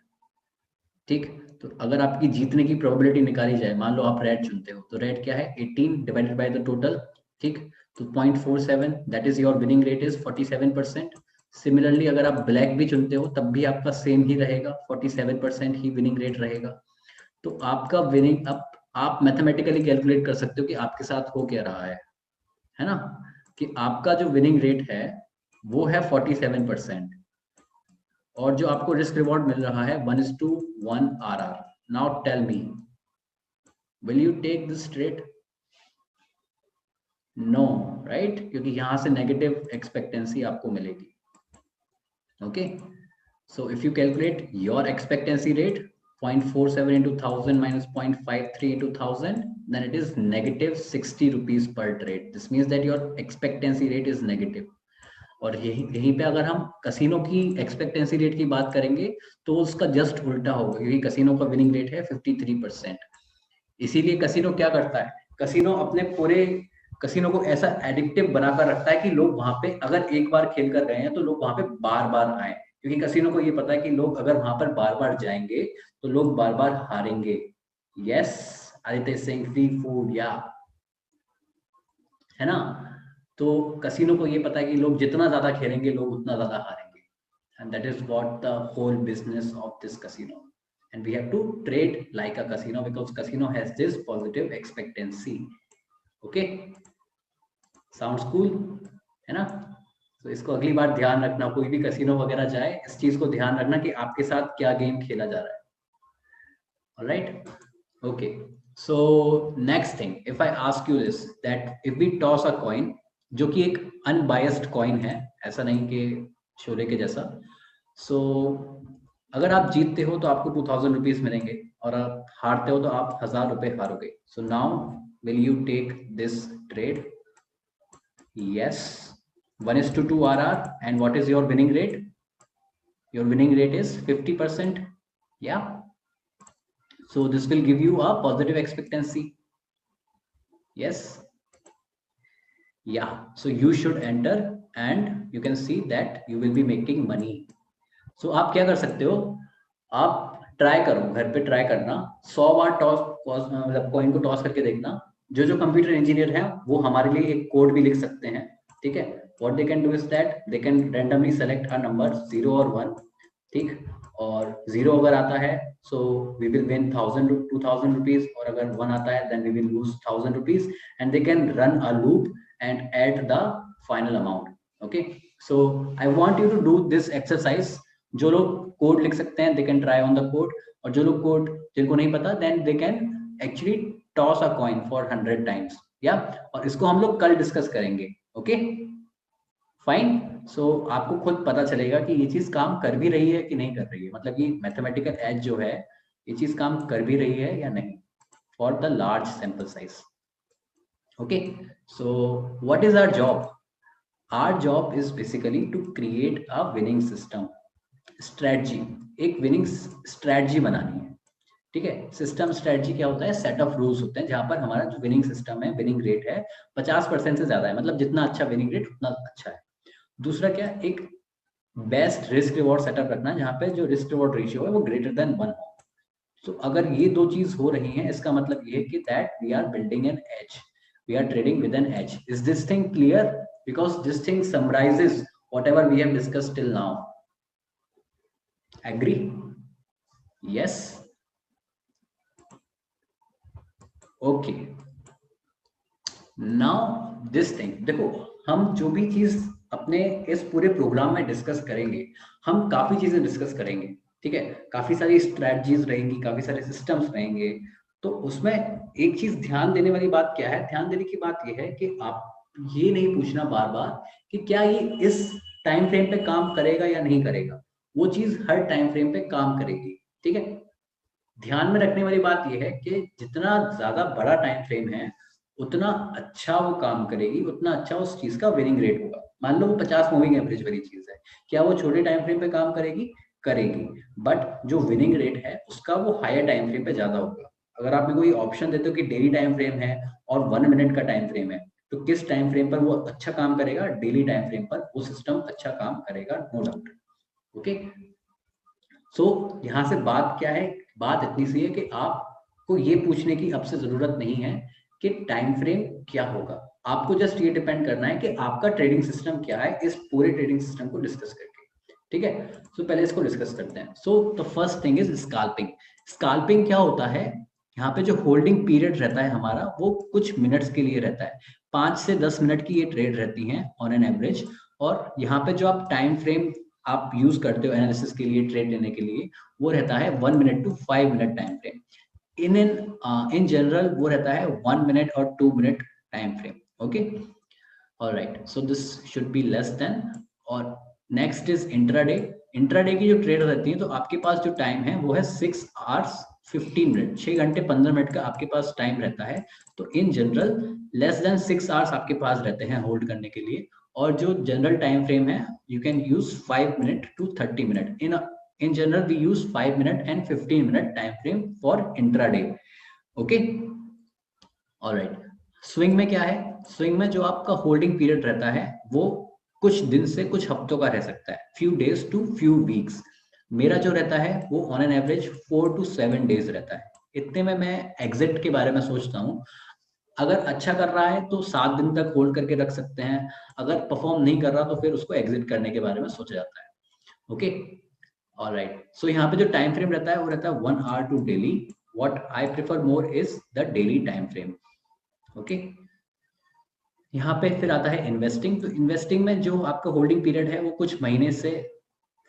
ठीक, तो अगर आपकी जीतने की प्रोबेबिलिटी निकाली जाए, मान लो आप रेड चुनते हो, तो रेड क्या है, 18 डिवाइडेड बाय द टोटल. ठीक, तो 0.47, that is your winning rate is 47%. Similarly अगर आप ब्लैक भी चुनते हो तब भी आपका सेम ही रहेगा, 47% ही विनिंग रेट रहेगा. तो आपका विनिंग, अब आप मैथमेटिकली कैलकुलेट कर सकते हो कि आपके साथ हो क्या रहा है ना, कि आपका जो विनिंग रेट है वो है 47%, और जो आपको रिस्क रिवॉर्ड मिल रहा है 1:1 RR. Now tell me, will you take this trade? No, right, क्योंकि यहां से नेगेटिव एक्सपेक्टेंसी आपको मिलेगी. Okay, so if you calculate your expectancy rate 0.47 into 1000 minus 0.53 into 1000, then it is negative 60 rupees per trade. This means that your expectancy rate is negative. और यहीं पे अगर हम कसिनो की एक्सपेक्टेंसी रेट की बात करेंगे तो उसका जस्ट उल्टा होगा, क्योंकि कसिनो का विनिंग रेट है 53%. इसीलिए कसिनो क्या करता है, कसिनो अपने पूरे कसिनो को ऐसा एडिक्टिव बनाकर रखता है कि लोग वहां पे अगर एक बार खेल कर गए हैं तो लोग वहां पे बार बार आए, क्योंकि कसिनो को ये पता है कि लोग अगर वहां पर बार बार जाएंगे तो लोग बार बार हारेंगे. Yes, Aditya Singh, free food, या है ना. तो कसिनो को ये पता है कि लोग जितना ज्यादा खेलेंगे लोग उतना ज्यादा हारेंगे, and that is what the whole business of this casino. And we have to trade like a casino because casino has this positive expectancy. Okay, sounds cool, है ना. तो इसको अगली बार ध्यान रखना, कोई भी कसिनो वगैरह जाए इस चीज को ध्यान रखना कि आपके साथ क्या गेम खेला जा रहा है. Alright, okay. So next thing, if I ask you this, that if we toss a coin, जो कि एक अनबायस्ड कॉइन है, ऐसा नहीं कि शोले के जैसा. सो अगर आप जीतते हो तो आपको 2000 रुपीज मिलेंगे, और आप हारते हो तो आप 1000 रुपए हारोगे. So now will you take this trade? Yes, 1:2 RR. And what is your winning rate? Your winning rate is 50%. Yeah, so this will give you a positive expectancy. Yes, yeah, so you should enter and you can see that you will be making money. So आप क्या कर सकते हो, आप try करो, घर पे try करना, 100 बार टॉस, मतलब कॉइन को टॉस करके देखना. जो कंप्यूटर इंजीनियर हैं वो हमारे लिए एक कोड भी लिख सकते हैं. ठीक है, what they can do is that they can randomly select a number 0 or 1. ठीक, और 0 अगर आता है so we will win 1000 2000 rupees, और अगर 1 आता है then we will lose 1000 rupees, and they can run a loop and add the final amount. Okay, so I want you to do this exercise. जो लोग कोड लिख सकते हैं they can try on the code, और जो लोग code जिनको नहीं पता then they can actually toss a coin for 100 times. या और इसको हम लोग कल डिस्कस करेंगे. Okay, fine. सो आपको खुद पता चलेगा कि ये चीज काम कर भी रही है कि नहीं कर रही है, मतलब कि मैथमेटिकल एज जो है ये चीज काम कर भी रही है या नहीं, for the large sample size. Okay, so what is our job? Our job is basically to create a winning system, strategy. एक विनिंग स्ट्रेटजी बनानी है. ठीक है, सिस्टम स्ट्रेटजी क्या होता है, सेट ऑफ रूल्स होते हैं जहां पर हमारा जो विनिंग सिस्टम है, विनिंग रेट है 50% से ज्यादा है, मतलब जितना अच्छा विनिंग रेट उतना अच्छा है. दूसरा क्या, एक बेस्ट रिस्क रिवॉर्ड सेटअप रखना जहां पे जो रिस्क रिवॉर्ड रेशियो है वो ग्रेटर देन 1 हो. तो अगर ये दो चीज हो रही हैं इसका मतलब ये है कि that we are building an edge, we are trading with an edge. Is this thing clear? Because this thing summarizes whatever we have discussed till now. Agree? Yes, okay. Now this thing, देखो हम जो भी चीज अपने इस पूरे programme में discuss करेंगे, हम काफी चीजें डिस्कस करेंगे. ठीक है, काफी सारी स्ट्रेटजीज रहेंगी, काफी सारे सिस्टम्स रहेंगे। तो उसमें एक चीज ध्यान देने वाली बात क्या है, ध्यान देने की बात यह है कि आप ये नहीं पूछना बार बार कि क्या ये इस टाइम फ्रेम पे काम करेगा या नहीं करेगा, वो चीज हर टाइम फ्रेम पे काम करेगी। ठीक है, ध्यान में रखने वाली बात यह है कि जितना ज्यादा बड़ा टाइम फ्रेम है उतना अच्छा वो काम करेगी, उतना अच्छा उस चीज का विनिंग रेट होगा। मान लो वो 50 मूविंग एवरेज वाली चीज है, क्या वो छोटे टाइम फ्रेम पे काम करेगी? करेगी, बट जो विनिंग रेट है उसका वो हायर टाइम फ्रेम पे ज्यादा होगा। अगर आप मेरे को ये ऑप्शन देते हो कि डेली टाइम फ्रेम है और 1 मिनट का टाइम फ्रेम है, तो किस टाइम फ्रेम पर वो अच्छा काम करेगा? डेली टाइम फ्रेम पर वो सिस्टम अच्छा काम करेगा, नो डाउट। ओके, सो यहाँ से बात क्या है, बात इतनी सी है कि आपको ये पूछने की अब से जरूरत नहीं है कि टाइम फ्रेम क्या होगा। आपको जस्ट ये डिपेंड करना है कि आपका ट्रेडिंग सिस्टम क्या है, इस पूरे ट्रेडिंग सिस्टम को डिस्कस करके। ठीक है, सो पहले इसको डिस्कस करते हैं। So the first thing is scalping. Scalping क्या होता है? यहाँ पे जो होल्डिंग पीरियड रहता है हमारा, वो कुछ मिनट्स के लिए रहता है। 5 से 10 मिनट की ये ट्रेड रहती है ऑन एन एवरेज। और यहाँ पे जो आप टाइम फ्रेम आप यूज करते हो एनालिसिस के लिए, ट्रेड लेने के लिए, वो रहता है 1 minute to 5 minute time frame. In general वो रहता है 1 मिनट और 2 minute time frame. Okay, alright, so this should be less than. और नेक्स्ट इज इंट्राडे। इंट्राडे की जो ट्रेड रहती है, तो आपके पास जो टाइम है वो है 6 आवर्स 15 मिनट, 6 घंटे 15 मिनट का आपके पास टाइम रहता है। तो in general less than 6 hours आपके पास रहते हैं होल्ड करने के लिए। और जो जनरल टाइम फ्रेम है, you can use 5 minute to 30 minute. In general we use 5 minute and 15 minute time frame for intraday. Okay, alright. Swing में क्या है? स्विंग में जो आपका होल्डिंग पीरियड रहता है वो कुछ दिन से कुछ हफ्तों का रह सकता है, few days to few weeks. मेरा जो रहता है वो on an average 4 to 7 days रहता है। इतने में मैं एग्जिट के बारे में सोचता हूँ। अगर अच्छा कर रहा है तो 7 दिन तक होल्ड करके रख सकते हैं, अगर परफॉर्म नहीं कर रहा तो फिर उसको एग्जिट करने के बारे में सोचा जाता है। Okay, alright. सो यहाँ पे जो टाइम फ्रेम रहता है वो रहता है 1 hour to daily. What I prefer more is the daily time frame. Okay, यहाँ पे फिर आता है इन्वेस्टिंग। तो इन्वेस्टिंग में जो आपका होल्डिंग पीरियड है वो कुछ महीने से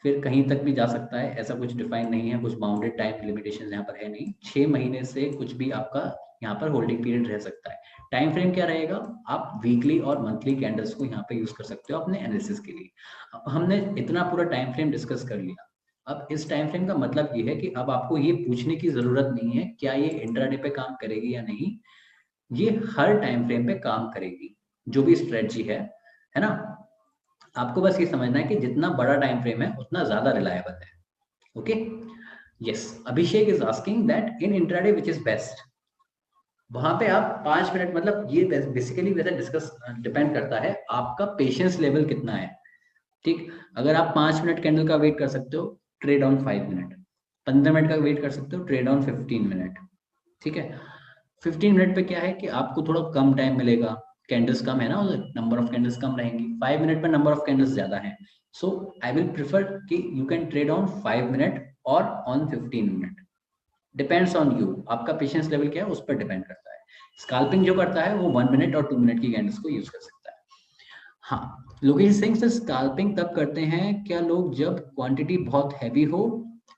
फिर कहीं तक भी जा सकता है, ऐसा कुछ डिफाइन नहीं है, कुछ बाउंडेड टाइम लिमिटेशन यहाँ पर है नहीं। 6 महीने से कुछ भी आपका यहाँ पर होल्डिंग पीरियड रह सकता है। टाइम फ्रेम क्या रहेगा? आप वीकली और मंथली कैंडल्स को यहाँ पे यूज कर सकते हो अपने एनालिसिस के लिए। अब हमने इतना पूरा टाइम फ्रेम डिस्कस कर लिया। अब इस टाइम फ्रेम का मतलब ये है कि अब आपको ये पूछने की जरूरत नहीं है क्या ये इंट्राडे पे काम करेगी या नहीं। ये हर टाइम फ्रेम पे काम करेगी, जो भी स्ट्रेटजी है ना। आपको बस ये समझना है कि जितना बड़ा टाइम फ्रेम है उतना ज्यादा रिलायबल है। Okay, yes. Abhishek is asking that in intraday which is best. वहां पे आप 5 मिनट, मतलब ये बेसिकली वैसे डिस्कस डिपेंड करता है आपका पेशेंस लेवल कितना है। ठीक, अगर आप 5 मिनट कैंडल का वेट कर सकते हो, ट्रेड ऑन 5 मिनट। 15 मिनट का वेट कर सकते हो, ट्रेड ऑन 15 मिनट। ठीक है, 15 मिनट पे क्या है कि आपको थोड़ा कम टाइम मिलेगा, कैंडल्स कम है ना, नंबर ऑफ कैंडल्स कम रहेंगी। 5 मिनट पे नंबर ऑफ कैंडल्स ज्यादा है। सो आई विल प्रिफर कि you can trade on 5 minute और on 15 minute. Depends on you, आपका पेशेंस लेवल क्या है उस पर डिपेंड करता है। स्कैल्पिंग जो करता है वो 1 मिनट और 2 मिनट की कैंडल्स को यूज कर सकता है। हाँ, लोकेश सिंह से स्कैल्पिंग तब करते हैं क्या लोग जब क्वांटिटी बहुत हैवी हो?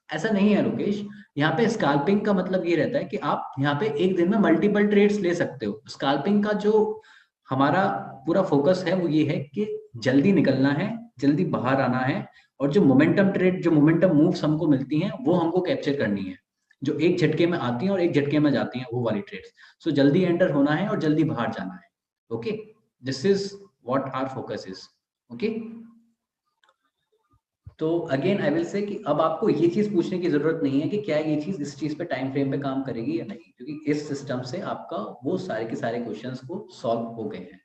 ऐसा नहीं है लोकेश। यहाँ पे स्कैल्पिंग का मतलब ये रहता है कि आप यहाँ पे एक दिन में मल्टीपल ट्रेड्स ले सकते हो। स्कैल्पिंग का जो हमारा पूरा फोकस है वो ये है कि जल्दी निकलना है, जल्दी बाहर आना है, और जो मोमेंटम ट्रेड, जो मोमेंटम मूव्स हमको मिलती हैं वो हमको कैप्चर करनी है, जो एक झटके में आती हैं और एक झटके में जाती हैं, वो वाली ट्रेड्स। सो जल्दी एंटर होना है और जल्दी बाहर जाना है। Okay, this is what our focus is. Okay, तो अगेन आई विल से कि अब आपको ये चीज पूछने की जरूरत नहीं है कि क्या ये चीज इस चीज पे टाइम फ्रेम पे काम करेगी या नहीं, क्योंकि इस सिस्टम से आपका वो सारे के सारे क्वेश्चंस को सॉल्व हो गए हैं।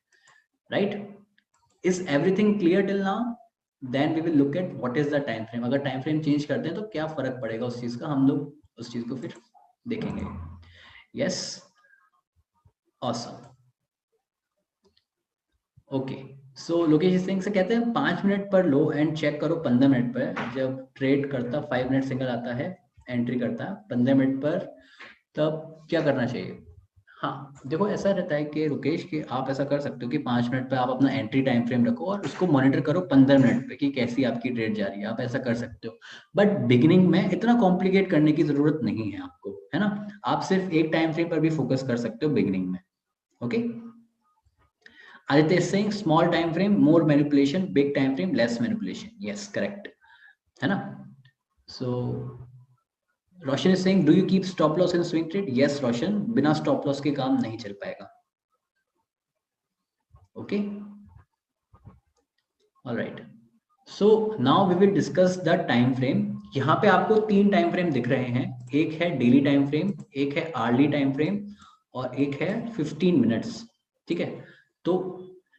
Right, is everything clear till now? Then we will look at what is the time frame. अगर टाइम फ्रेम चेंज करते हैं तो क्या फर्क पड़ेगा उस चीज का, हम लोग उस चीज को फिर देखेंगे। Yes, awesome. ओके, सो लोकेश सिंह से कहते हैं 5 मिनट पर लो एंड चेक करो 15 मिनट पर। जब ट्रेड करता 5 मिनट सिंगल आता है, एंट्री करता 15 मिनट पर, तब क्या करना चाहिए? हाँ देखो, ऐसा रहता है कि रुकेश कि आप ऐसा कर सकते हो कि 5 मिनट पे आप अपना एंट्री टाइम फ्रेम रखो और उसको मॉनिटर करो 15 मिनट पे कि कैसी आपकी ट्रेड जा रही है, आप ऐसा कर सकते हो। बट बिगिनिंग में इतना कॉम्प्लिकेट करने की जरूरत नहीं है आपको, है ना। आप सिर्फ एक टाइम फ्रेम पर भी फोकस कर सकते हो बिगिनिंग में। Okay, Aditya is saying small time frame, more manipulation, big time frame, less manipulation. Yes, correct. है ना? So Roshan is saying, do you keep stop loss in swing trade? Yes, Roshan. बिना stop loss के काम नहीं चल पाएगा. Okay. All right. So now we will discuss the time frame. यहाँ पे आपको 3 टाइम फ्रेम दिख रहे हैं, एक है डेली टाइम फ्रेम, एक है आर्ली टाइम फ्रेम और एक है 15 मिनट्स। ठीक है, तो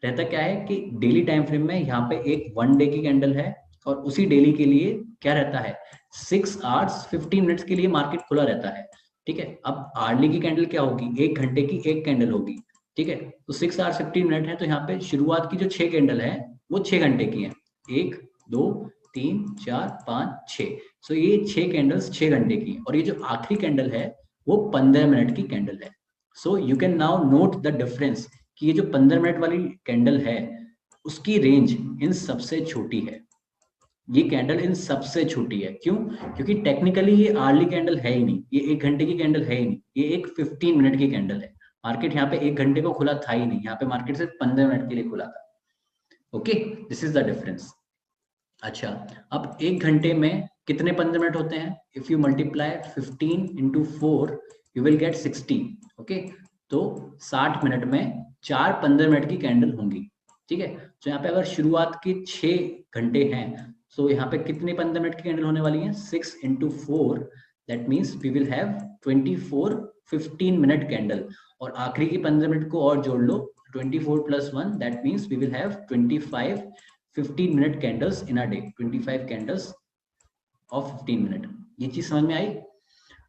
रहता क्या है कि डेली टाइम फ्रेम में यहाँ पे एक 1 डे की कैंडल है और उसी डेली के लिए क्या रहता है, 6 आवर्स 15 मिनट्स के लिए मार्केट खुला रहता है। ठीक है, अब आर्ली की कैंडल क्या होगी, 1 घंटे की एक कैंडल होगी। ठीक है, तो 6 आवर्स 15 मिनट है, तो यहाँ पे शुरुआत की जो 6 कैंडल है वो 6 घंटे की है, 1 2 3 4 5 6। सो ये 6 कैंडल्स 6 घंटे की, और ये जो आखिरी कैंडल है वो 15 मिनट की कैंडल है। So you can now note the difference कि ये जो 15 मिनट वाली कैंडल है उसकी रेंज इन सबसे छोटी है, ये कैंडल इन सबसे छोटी है। क्यों? क्योंकि टेक्निकली ये आर्ली कैंडल है ही नहीं, ये 1 घंटे की कैंडल है ही नहीं, ये एक 15 मिनट की कैंडल है। मार्केट यहाँ पे 1 घंटे को खुला था ही नहीं, यहाँ पे मार्केट सिर्फ 15 मिनट के लिए खुला था। Okay, this is the difference. अच्छा, अब 1 घंटे में कितने 15 मिनट होते हैं? If you multiply 15 into 4 you will gate 60। Okay, तो 60 मिनट में 4 15 मिनट की कैंडल होंगी। ठीक है, तो यहाँ पे अगर शुरुआत के 6 घंटे हैं, तो यहाँ पे कितने 15 मिनट की कैंडल होने वाली है? 6 into 4, that means we will have 24 15 minute candle, और आखिरी की 15 मिनट को और जोड़ लो, 24 plus 1, that means we will have 25 15 minute candles in a day, 25 candles of 15 minute. ये चीज समझ में आई?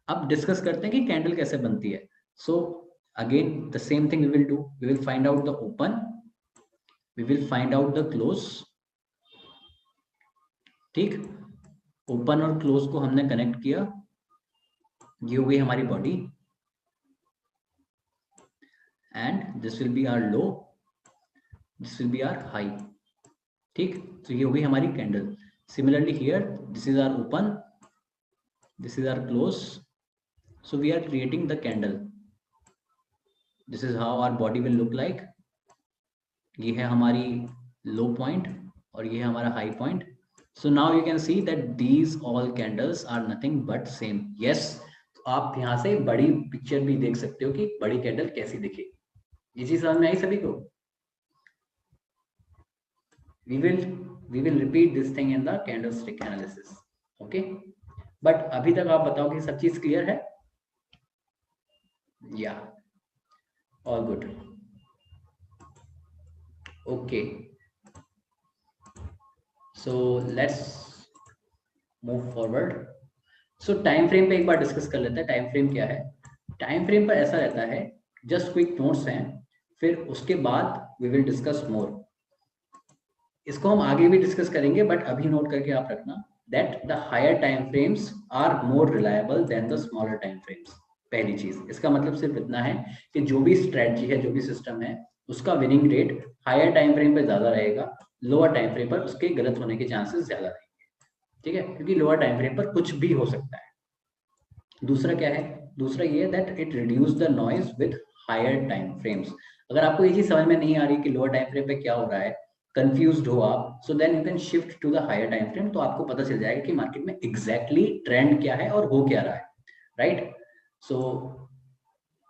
अब डिस्कस करते हैं कि कैंडल कैसे बनती है। So again the same thing we will do, we will find out the open, we will find out the close. ठीक, ओपन और क्लोज को हमने कनेक्ट किया, ये हो गई हमारी body, and this will be our low, this will be our high. ठीक, तो ये हो गई हमारी candle. Similarly here, this is our open, this is our close, so we are creating the candle. This is how our body will look like. ये है हमारी low point और ये है हमारा high point. So now you can see that these all candles are nothing but same. Yes, तो आप यहाँ से बड़ी पिक्चर भी देख सकते हो कि बड़ी कैंडल कैसी दिखेगी। ये चीज समझ में आई सभी को? We will repeat this thing in the candlestick analysis. Okay? But अभी तक आप बताओ कि सब चीज क्लियर है? या all good? Okay, so let's move forward. So time frame पे एक बार डिस्कस कर लेते हैं। टाइम फ्रेम क्या है? टाइम फ्रेम पर ऐसा रहता है, जस्ट क्विक नोट्स हैं, फिर उसके बाद वी विल डिस्कस मोर। इसको हम आगे भी डिस्कस करेंगे, बट अभी नोट करके आप रखना that the higher time frames are more reliable than the smaller time frames। पहली चीज, इसका मतलब सिर्फ इतना है कि जो भी स्ट्रेटजी है, जो भी सिस्टम है, उसका winning rate higher time frame पे ज्यादा रहेगा, लोअर टाइम फ्रेम पर उसके गलत होने के चांसेस ज्यादा रहेंगे। ठीक है, क्योंकि लोअर टाइम फ्रेम पर कुछ भी हो सकता है। दूसरा क्या है? दूसरा ये है that it reduce the noise with higher time frames. अगर आपको ये चीज समझ में नहीं आ रही कि लोअर टाइम फ्रेम पे क्या हो रहा है, कंफ्यूज्ड हो आप, so then you can shift to the higher time frame, तो आपको पता चल जाएगा कि मार्केट में एग्जैक्टली ट्रेंड क्या है और हो क्या रहा है। Right, so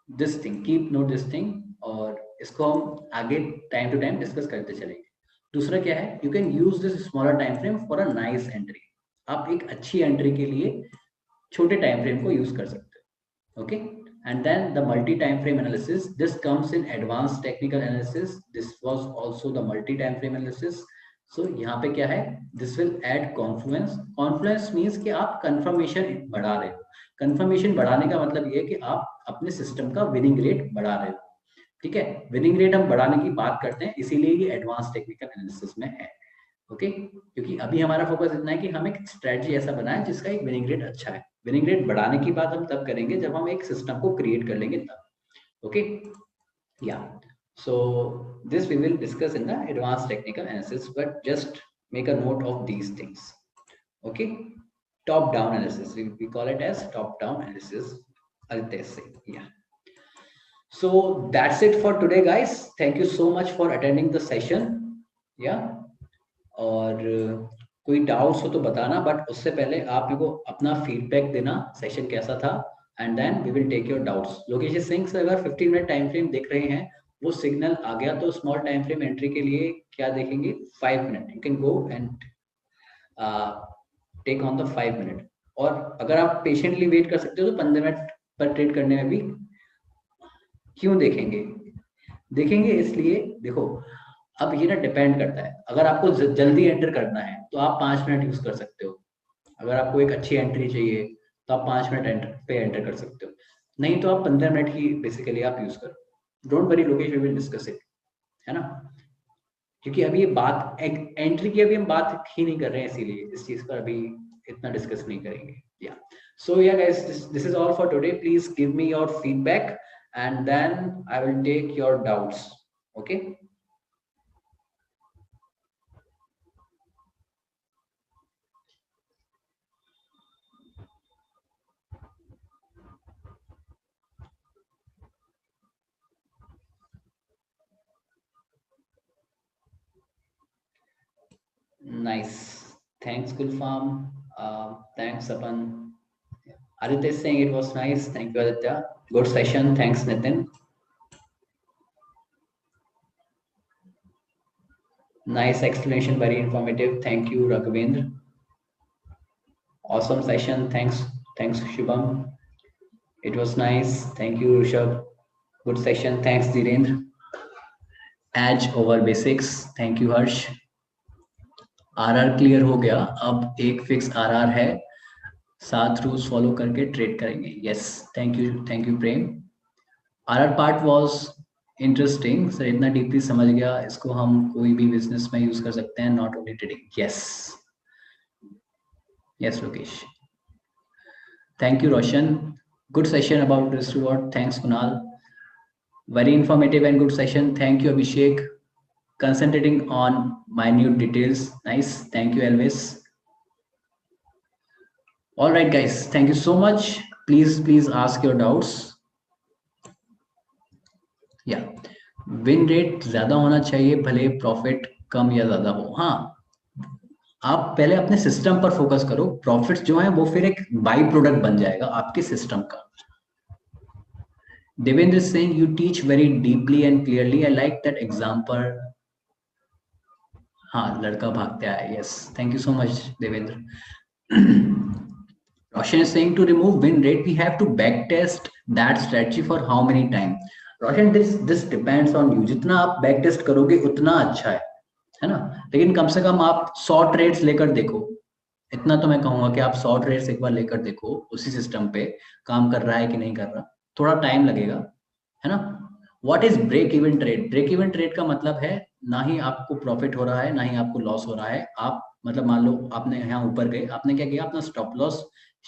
this thing, keep note this thing, और इसको हम आगे टाइम टू टाइम डिस्कस करते चलेंगे। दूसरा क्या है? You can use this smaller time frame for a nice entry. आप एक अच्छी एंट्री के लिए छोटे टाइम फ्रेम को यूज कर सकते हो। Okay, and then the multi-time frame analysis, this comes in advanced technical analysis, this was also the multi-time frame analysis। so यहाँ पे क्या है? this will add confluence। confluence means कि आप confirmation बढ़ा रहे हो। confirmation बढ़ाने का मतलब ये है कि आप अपने सिस्टम का विनिंग रेट बढ़ा रहे हो। ठीक है, विनिंग रेट हम बढ़ाने की बात करते हैं, इसीलिए ये एडवांस टेक्निकल एनालिसिस में है। ओके, क्योंकि अभी हमारा फोकस इतना है कि हम एक स्ट्रेटजी ऐसा बनाए जिसका एक विनिंग रेट अच्छा है। विनिंग रेट बढ़ाने की बात हम तब करेंगे जब हम एक सिस्टम को क्रिएट कर लेंगे तब। Okay, yeah. So this we will discuss in the advanced technical analysis, but just make a note of these things. Okay, top down analysis, we call it as top down analysis. Aditya Singh, yeah. So that's it for today, guys. Thank you so much for attending the session. Yeah. और कोई doubts हो तो बताना, but उससे पहले आप मेरे को अपना फीडबैक देना सेशन कैसा था, and then we will take your doubts. Lokesh Singh से अगर 15 मिनट टाइम फ्रेम देख रहे हैं, वो सिग्नल आ गया तो स्मॉल टाइम फ्रेम एंट्री के लिए क्या देखेंगे, 5 minute. You can go and take on the 5 minute. और अगर आप पेशेंटली वेट कर सकते हो तो 15 मिनट पर ट्रेड करने में भी क्यों देखेंगे इसलिए देखो, अब ये ना डिपेंड करता है. अगर आपको जल्दी एंटर करना है तो आप 5 मिनट यूज कर सकते हो. अगर आपको एक अच्छी एंट्री चाहिए तो आप 5 मिनट पे एंटर कर सकते हो. नहीं तो आप 15 मिनट ही बेसिकली आप यूज करो. Don't worry Lokesh, we will discuss it, है ना. क्योंकि अभी ये बात एंट्री की अभी हम बात ही नहीं कर रहे हैं, इसीलिए इस चीज पर अभी इतना डिस्कस नहीं करेंगे. या सो या guys, this is all for today. Please give me your feedback and then I will take your doubts. Okay. Nice. Thanks, Gulfarm. Thanks, Sapan. Aditya is saying it was nice. Thank you, Aditya. Good session. Thanks, Nitin. Nice explanation, very informative. Thank you, Raghavendra. Awesome session. Thanks, Shubham. It was nice. Thank you, Rishabh. Good session. Thanks, Dhirendra. Edge over basics. Thank you, Harsh. RR clear हो गया. अब एक fix RR है, 7 rules follow करके trade करेंगे. Yes, thank you Prem. RR part was interesting sir, इतना deeply समझ गया. इसको हम कोई भी बिजनेस में यूज कर सकते हैं, not only trading. Yes Lokesh. Thank you Roshan. Good session about risk reward. Thanks Kunal. Very informative and good session. Thank you Abhishek. Concentrating on minute details. Nice. Thank you, Elvis. All right, guys. Thank you so much. Please ask your doubts. Yeah. Win rate ज्यादा होना चाहिए, भले profit कम या ज्यादा हो. हाँ, आप पहले अपने सिस्टम पर फोकस करो. प्रॉफिट्स जो है वो फिर एक बाई प्रोडक्ट बन जाएगा आपके सिस्टम का. Devendra is saying you teach very deeply and clearly. I like that example. हाँ, लड़का भागते आया. Yes, thank you so much Devendra. Roshan is saying to remove win rate, we have to back test that strategy for how many time. Roshan, this depends on you. जितना आप back test करोगे उतना अच्छा है ना. लेकिन कम से कम आप 100 ट्रेड्स लेकर देखो. इतना तो मैं कहूंगा कि आप 100 ट्रेड्स एक बार लेकर देखो, उसी सिस्टम पे काम कर रहा है कि नहीं कर रहा. थोड़ा टाइम लगेगा, है ना. What is break even trade? Break even trade का मतलब है ना ही आपको प्रॉफिट हो रहा है ना ही आपको लॉस हो रहा है. आप मतलब मान लो आपने यहाँ ऊपर गए, आपने क्या किया, अपना स्टॉप लॉस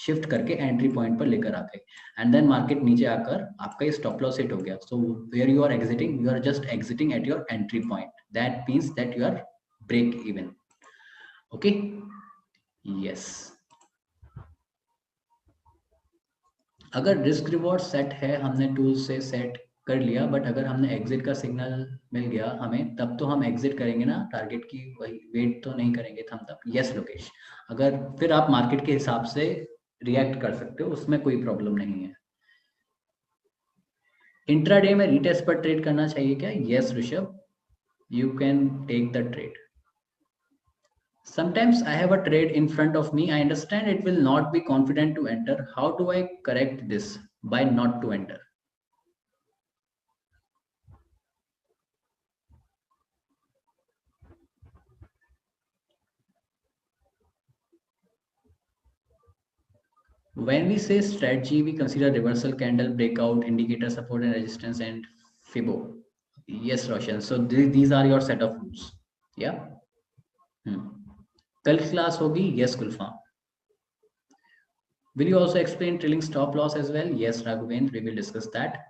शिफ्ट करके एंट्री पॉइंट पर लेकर आ गए, एंड देन मार्केट नीचे आकर आपका ये स्टॉप लॉस हिट हो गया. So where you are exiting, you are just exiting at your entry point. That means that you are break even. Okay. Yes. अगर रिस्क रिवॉर्ड सेट है, हमने tool से सेट कर लिया, बट अगर हमने एग्जिट का सिग्नल मिल गया हमें, तब तो हम एग्जिट करेंगे ना. टारगेट की वही वेट तो नहीं करेंगे थम तब. यस लोकेश. अगर फिर आप मार्केट के हिसाब से रिएक्ट कर सकते हो, उसमें कोई प्रॉब्लम नहीं है. इंट्राडे में रीटेस्ट पर ट्रेड करना चाहिए क्या? Yes Rishabh, you can take the trade. Sometimes I have a trade in front of me. I understand it will not be confident to enter. How do I correct this by not to enter? When we say strategy, we consider reversal candle, breakout, indicator, support and resistance, and Fibo. Yes, Roshan. So these are your set of rules. Yeah. कल class होगी. Yes, Gulfarm. Will you also explain trailing stop loss as well? Yes, Raghavendra, we will discuss that.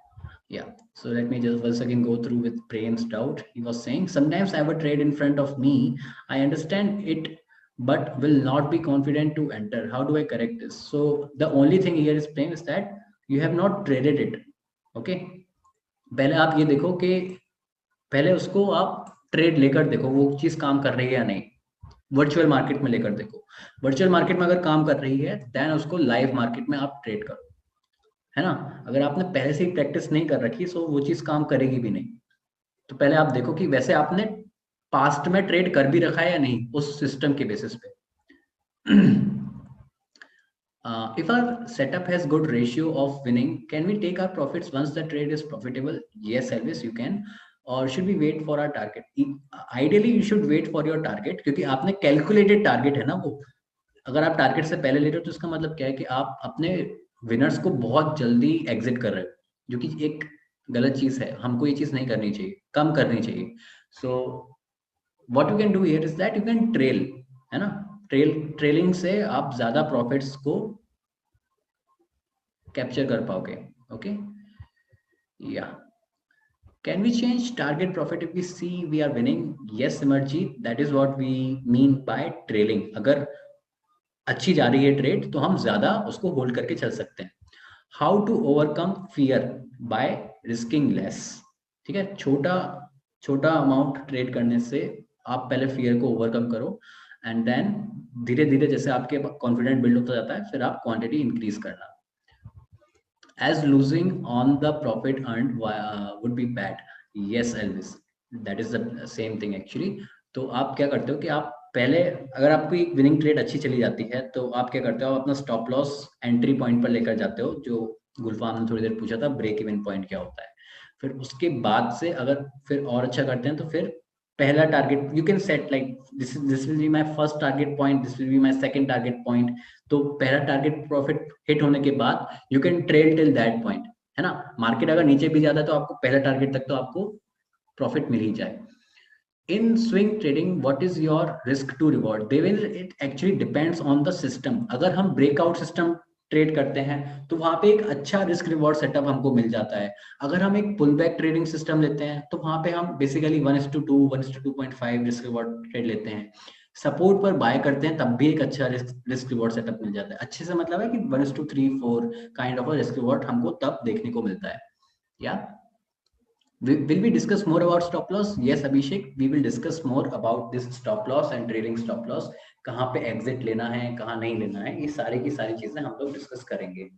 Yeah, so let me just once again go through with Prem's doubt. He was saying, sometimes I have a trade in front of me. I understand it, but will not be confident to enter. How do I correct this? So the only thing here is Prem is that you have not traded it. Okay, पहले आप ये देखो कि पहले उसको आप trade लेकर देखो वो चीज काम कर रही है या नहीं. वर्चुअल मार्केट में लेकर देखो. वर्चुअल मार्केट में अगर काम कर रही है देन उसको लाइव मार्केट में आप ट्रेड करो, है ना. अगर आपने पहले से ही प्रैक्टिस नहीं कर रखी सो वो चीज काम करेगी भी नहीं. तो पहले आप देखो कि वैसे आपने पास्ट में ट्रेड कर भी रखा है या नहीं उस सिस्टम के बेसिस पे. If our setup has good ratio of winning, can we take our profits once the trade is profitable? Yes, Elvis, you can. Or should we wait for our target? Ideally, you should wait for your target क्योंकि आपने calculated target है ना वो. अगर आप target से पहले ले रहे हो तो इसका मतलब क्या है कि आप अपने विनर्स को बहुत जल्दी एग्जिट कर रहे हो, जो कि एक गलत चीज है. हमको ये चीज नहीं करनी चाहिए, कम करनी चाहिए. सो what you can do here is that you can trail, है ना. ट्रेलिंग से आप ज्यादा प्रॉफिट्स को कैप्चर कर पाओगे. ओके, या can we change target profit if we see we are winning? Yes Simarjeet, that is what we mean by trailing. अगर अच्छी जा रही है ट्रेड तो हम ज्यादा उसको होल्ड करके चल सकते हैं. How to overcome fear by risking less. ठीक है, छोटा छोटा अमाउंट ट्रेड करने से आप पहले फियर को ओवरकम करो एंड देन धीरे धीरे जैसे आपके कॉन्फिडेंट बिल्ड होता जाता है फिर आप क्वांटिटी इंक्रीज करना. As losing on the profit earned would be bad. Yes Elvis, that is the same thing actually. तो आप क्या करते हो कि आप पहले अगर आपकी विनिंग ट्रेड अच्छी चली जाती है तो आप क्या करते हो, आप अपना स्टॉप लॉस एंट्री पॉइंट पर लेकर जाते हो, जो गुलफाम ने थोड़ी देर पूछा था ब्रेक इवन पॉइंट क्या होता है. फिर उसके बाद से अगर फिर और अच्छा करते हैं तो फिर पहला target you can set like this will be my first target point, this will be my second target point. तो पहला टारगेट प्रॉफिट हिट होने के बाद you can trail till that point, है ना. मार्केट अगर नीचे भी जाता है तो आपको पहला टारगेट तक तो आपको प्रॉफिट मिल ही जाए. In swing trading, what is your risk to reward? It actually depends on the system. अगर हम breakout system ट्रेड करते हैं तो वहां पे एक अच्छा रिस्क रिवॉर्ड सेटअप हमको मिल जाता है. अगर हम एक पुल बैक ट्रेडिंग सिस्टम लेते हैं तो वहां पे हम बेसिकली 1:2 1:2.5 रिस्क रिवॉर्ड ट्रेड लेते हैं. सपोर्ट पर बाय करते हैं तब भी एक अच्छा रिस्क रिवॉर्ड सेटअप मिल जाता है. अच्छे से मतलब है कि 1:3 4 काइंड ऑफ रिस्क रिवॉर्ड हमको तब देखने को मिलता है. या will we discuss more about stop loss? Yes Abhishek, we will discuss more about this stop loss and trailing stop loss. कहाँ पे एग्जिट लेना है कहाँ नहीं लेना है, ये सारी की सारी चीजें हम लोग डिस्कस करेंगे.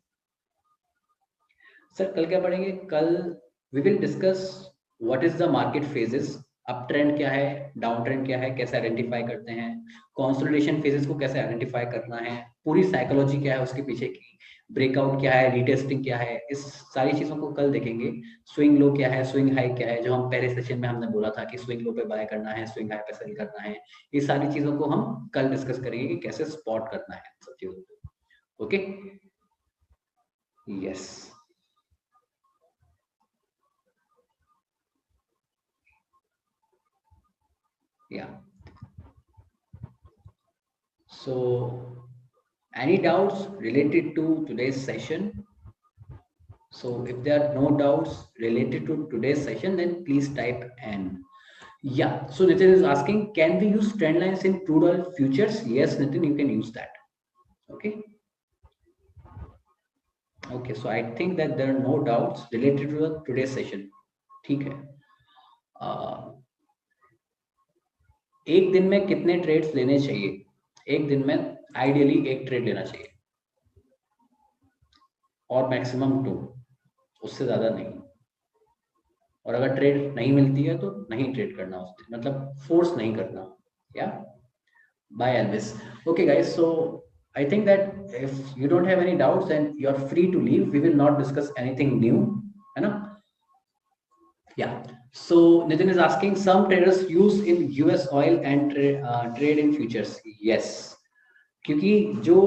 सर कल क्या पढ़ेंगे? कल we will discuss what is the market phases. Up trend क्या है, डाउन ट्रेंड क्या है, कैसे आइडेंटिफाई करते हैं, कंसोलिडेशन फेजेस को कैसे आइडेंटिफाई करना है, पूरी साइकोलॉजी क्या है उसके पीछे की, ब्रेकआउट क्या है, रीटेस्टिंग क्या है, इस सारी चीजों को कल देखेंगे. स्विंग लो क्या है, स्विंग हाई क्या है, जो हम पहले सेशन में हमने बोला था कि स्विंग लो पे बाय करना है, स्विंग हाई पे सेल करना है. ये सारी चीजों को हम कल डिस्कस करेंगे कि कैसे स्पॉट करना है सब चीजों को. Okay, yes. Yeah. So, any doubts related to today's session? So, if there are no doubts related to today's session, then please type N. Yeah. So, Nitin is asking, can we use trend lines in crude oil futures? Yes, Nitin, you can use that. Okay. Okay. So, I think that there are no doubts related to today's session. ठीक है. एक दिन में कितने trades लेने चाहिए? एक दिन में आइडियली एक ट्रेड लेना चाहिए और मैक्सिमम 2, उससे ज्यादा नहीं. और अगर ट्रेड नहीं मिलती है तो नहीं ट्रेड करना उस दिन, मतलब फोर्स नहीं करना. या bye Elvis. Okay guys, so I think that if you don't have any doubts and you are free to leave, we will not discuss anything new, है ना. या so Nitin is asking, some traders use in US oil and trade in futures. Yes, क्योंकि जो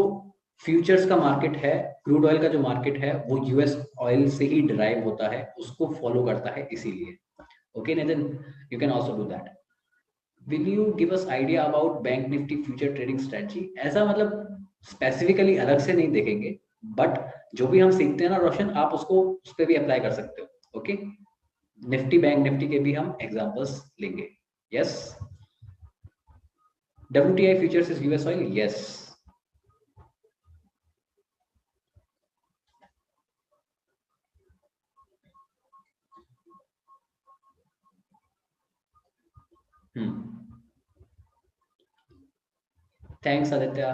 futures का market है, crude oil का जो market है वो यूएस ऑयल से ही डिराइव होता है, उसको फॉलो करता है इसीलिए. Okay Nitin, you can also do that. Will you give us idea about bank Nifty future trading strategy? ऐसा मतलब स्पेसिफिकली अलग से नहीं देखेंगे, बट जो भी हम सीखते हैं ना रोशन, आप उसको उस पर भी अप्लाई कर सकते हो. ओके, निफ्टी, बैंक निफ्टी के भी हम एग्जांपल्स लेंगे। Yes, WTI futures is US oil, yes। Thanks Aditya.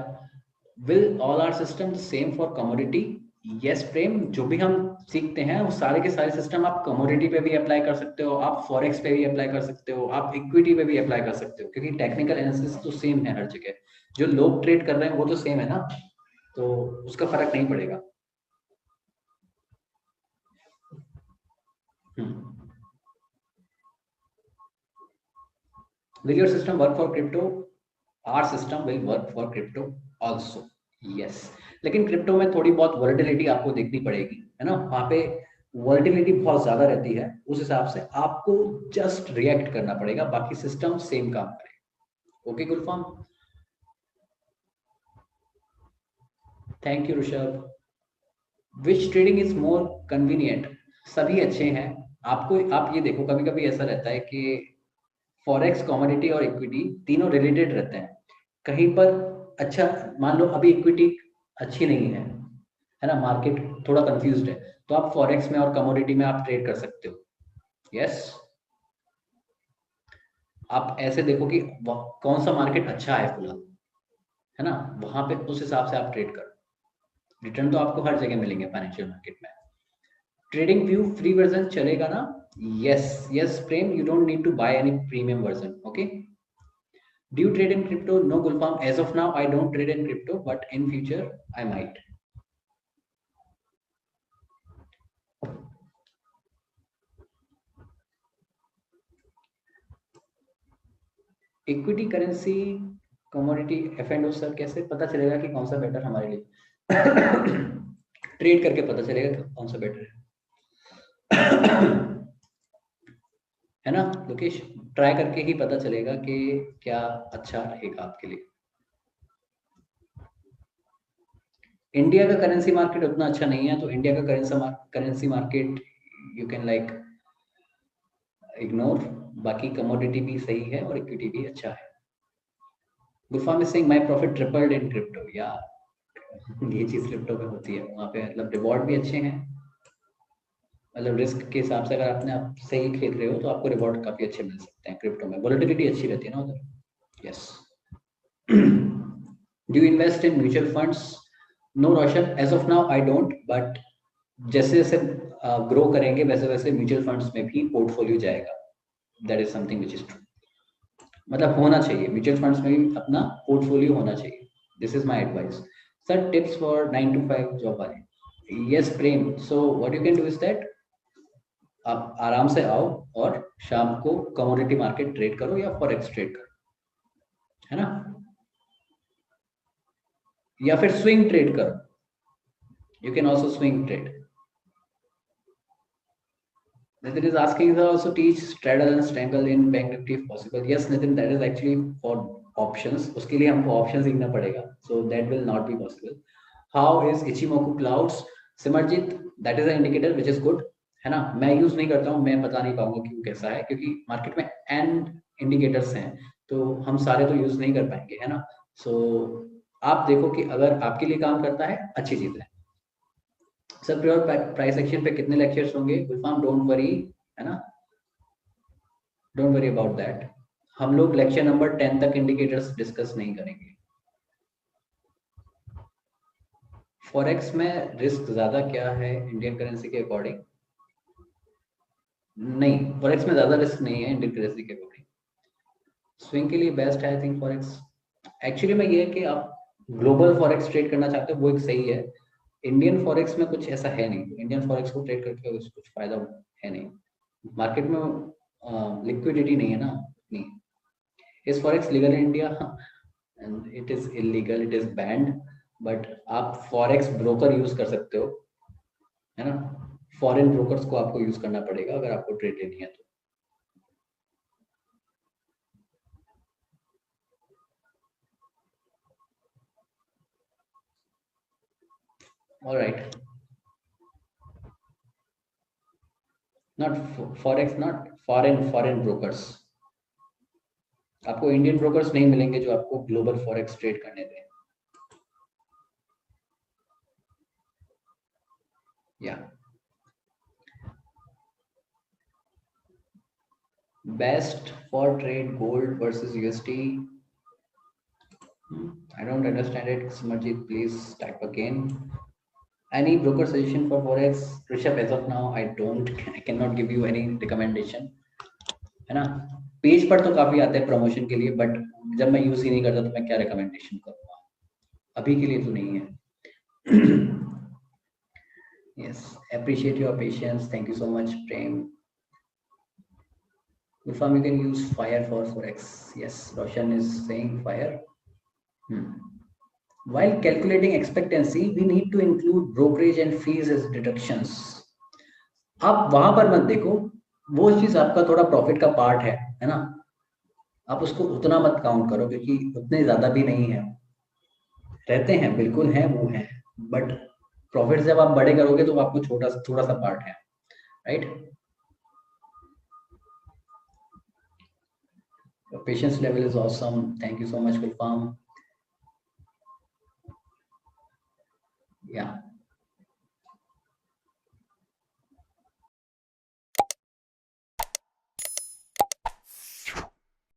Will all are system same for commodity? Yes Prem, जो भी हम सीखते हैं वो सारे के सारे सिस्टम आप कमोडिटी पे भी अप्लाई कर सकते हो, आप फॉरेक्स पे भी अप्लाई कर सकते हो, आप इक्विटी पे भी अप्लाई कर सकते हो, क्योंकि टेक्निकल एनालिसिस तो सेम है हर जगह। जो लोग ट्रेड कर रहे हैं वो तो सेम है ना, तो उसका फर्क नहीं पड़ेगा। Will your system work for crypto? Our system will work for crypto also, yes। लेकिन क्रिप्टो में थोड़ी बहुत वॉलेटिलिटी आपको देखनी पड़ेगी, है ना, वहां पे वॉलेटिलिटी बहुत ज्यादा रहती है, उस हिसाब से आपको जस्ट रिएक्ट करना पड़ेगा, बाकी सिस्टम सेम काम करेगा। Okay Gulfam, thank you Rishabh. Which trading is more convenient? सभी अच्छे हैं। आपको आप ये देखो, कभी कभी ऐसा रहता है कि फॉरेक्स, कमोडिटी और इक्विटी तीनों रिलेटेड रहते हैं। कहीं पर अच्छा, मान लो अभी इक्विटी अच्छी नहीं है ना, मार्केट थोड़ा कंफ्यूज्ड है, तो आप फॉरेक्स में और कमोडिटी में आप ट्रेड कर सकते हो। यस, आप ऐसे देखो कि कौन सा मार्केट अच्छा है फिलहाल, है ना, वहां पे उस हिसाब से आप ट्रेड करो। रिटर्न तो आपको हर जगह मिलेंगे फाइनेंशियल मार्केट में। ट्रेडिंग व्यू फ्री वर्जन चलेगा ना? Yes yes Prem, you don't need to buy any premium version. Okay, do you trade in crypto? No Gulfam, as of now I don't trade in crypto, but in future I might। Equity, currency, commodity, F&O sir कैसे पता चलेगा कि कौन सा better हमारे लिए? Trade करके पता चलेगा कि कौन सा बेटर है ना लोकेश, ट्राई करके ही पता चलेगा कि क्या अच्छा रहेगा आपके लिए। इंडिया का करेंसी मार्केट उतना अच्छा नहीं है, तो इंडिया का currency market you can like ignore. बाकी कमोडिटी भी सही है और इक्विटी भी अच्छा है। गुफा में saying my profit tripled in crypto, या ये चीज क्रिप्टो में होती है, वहां पे मतलब रिवॉर्ड भी अच्छे हैं, मतलब रिस्क के हिसाब से अगर आपने आप सही खेल रहे हो तो आपको रिवॉर्ड काफी अच्छे मिल सकते हैं क्रिप्टो में, वोलेटिलिटी अच्छी रहती है ना उधर। Yes. Do you invest in mutual funds? No Roshan, as of now I don't, but जैसे जैसे ग्रो करेंगे वैसे वैसे म्यूचुअल फंड्स में भी पोर्टफोलियो जाएगा। That is something which is true, मतलब होना चाहिए म्यूचुअल फंड्स में भी अपना पोर्टफोलियो होना चाहिए। This is my advice. Sir tips for 9 to 5 job वाले? Yes Prem, so what you can do is that आप आराम से आओ और शाम को कमोडिटी मार्केट ट्रेड करो या फॉरेक्स ट्रेड करो, है ना, या फिर स्विंग ट्रेड करो, you can also swing trade. Nitin is asking if I also teach straddle and strangle in Bank Nifty if possible. Yes, Nitin, that is actually for options. उसके लिए हमको options सीखना पड़ेगा. So that will not be possible. How is Ichimoku clouds? Simarjeet, that is an indicator which is good, है ना, मैं use नहीं करता हूँ, मैं बता नहीं पाऊंगा कि वो कैसा है, क्योंकि मार्केट में n इंडिकेटर्स हैं, तो हम सारे तो यूज नहीं कर पाएंगे, है ना। सो आप देखो कि अगर आपके लिए काम करता है, अच्छी चीज है। सर प्योर प्राइस एक्शन पे कितने लेक्चर्स होंगे? गुलफाम डोंट वरी, है ना, डोंट वरी अबाउट दैट। हम लोग लेक्चर नंबर 10 तक इंडिकेटर्स डिस्कस नहीं करेंगे। फॉरेक्स में रिस्क ज्यादा क्या है इंडियन करेंसी के अकॉर्डिंग? नहीं, फॉरेक्स में ज्यादा रिस्क नहीं है इंडियन करेंसी के अकॉर्डिंग। स्विंग के लिए बेस्ट है आई थिंक फॉरेक्स। एक्चुअली में ये है कि आप ग्लोबल फॉरेक्स ट्रेड करना चाहते हो वो एक सही है, इंडियन फॉरेक्स में कुछ ऐसा है नहीं, इंडियन फॉरेक्स को ट्रेड करके कुछ फायदा है नहीं, मार्केट में लिक्विडिटी नहीं है ना उतनी। Is forex legal in India? It is illegal, it is band, but आप फॉरेक्स ब्रोकर यूज कर सकते हो, है ना, फॉरेन ब्रोकर्स को आपको यूज करना पड़ेगा अगर आपको ट्रेड लेनी है तो। Alright, not forex, not foreign brokers. आपको इंडियन ब्रोकर्स नहीं मिलेंगे जो आपको ग्लोबल फॉरेक्स ट्रेड करने दें। या best for trade gold versus USD. I don't understand it. Smarjit, please type again. Any broker suggestion for forex? Rishabh, as of now, I cannot give you any recommendation. है ना? Page पर तो काफी आते हैं प्रमोशन के लिए, but जब मैं यूज ही नहीं करता तो मैं क्या रिकमेंडेशन करूंगा? अभी के लिए तो नहीं है। Yes, appreciate your patience. Thank you so much, Prem. Gulfam, you can use fire for forex. Yes, Roshan is saying fire. While calculating expectancy, we need to include brokerage and fees as deductions. आप वहां पर मत देखो, वो चीज आपका थोड़ा profit का पार्ट है ना? आप उसको उतना मत काउंट करो क्योंकि उतने ज्यादा भी नहीं है, रहते हैं बिल्कुल हैं, वो हैं, बट प्रॉफिट जब आप बड़े करोगे तो आपको थोड़ा सा पार्ट है, right? Patience level is awesome. Thank you so much, Gulfam. Yeah.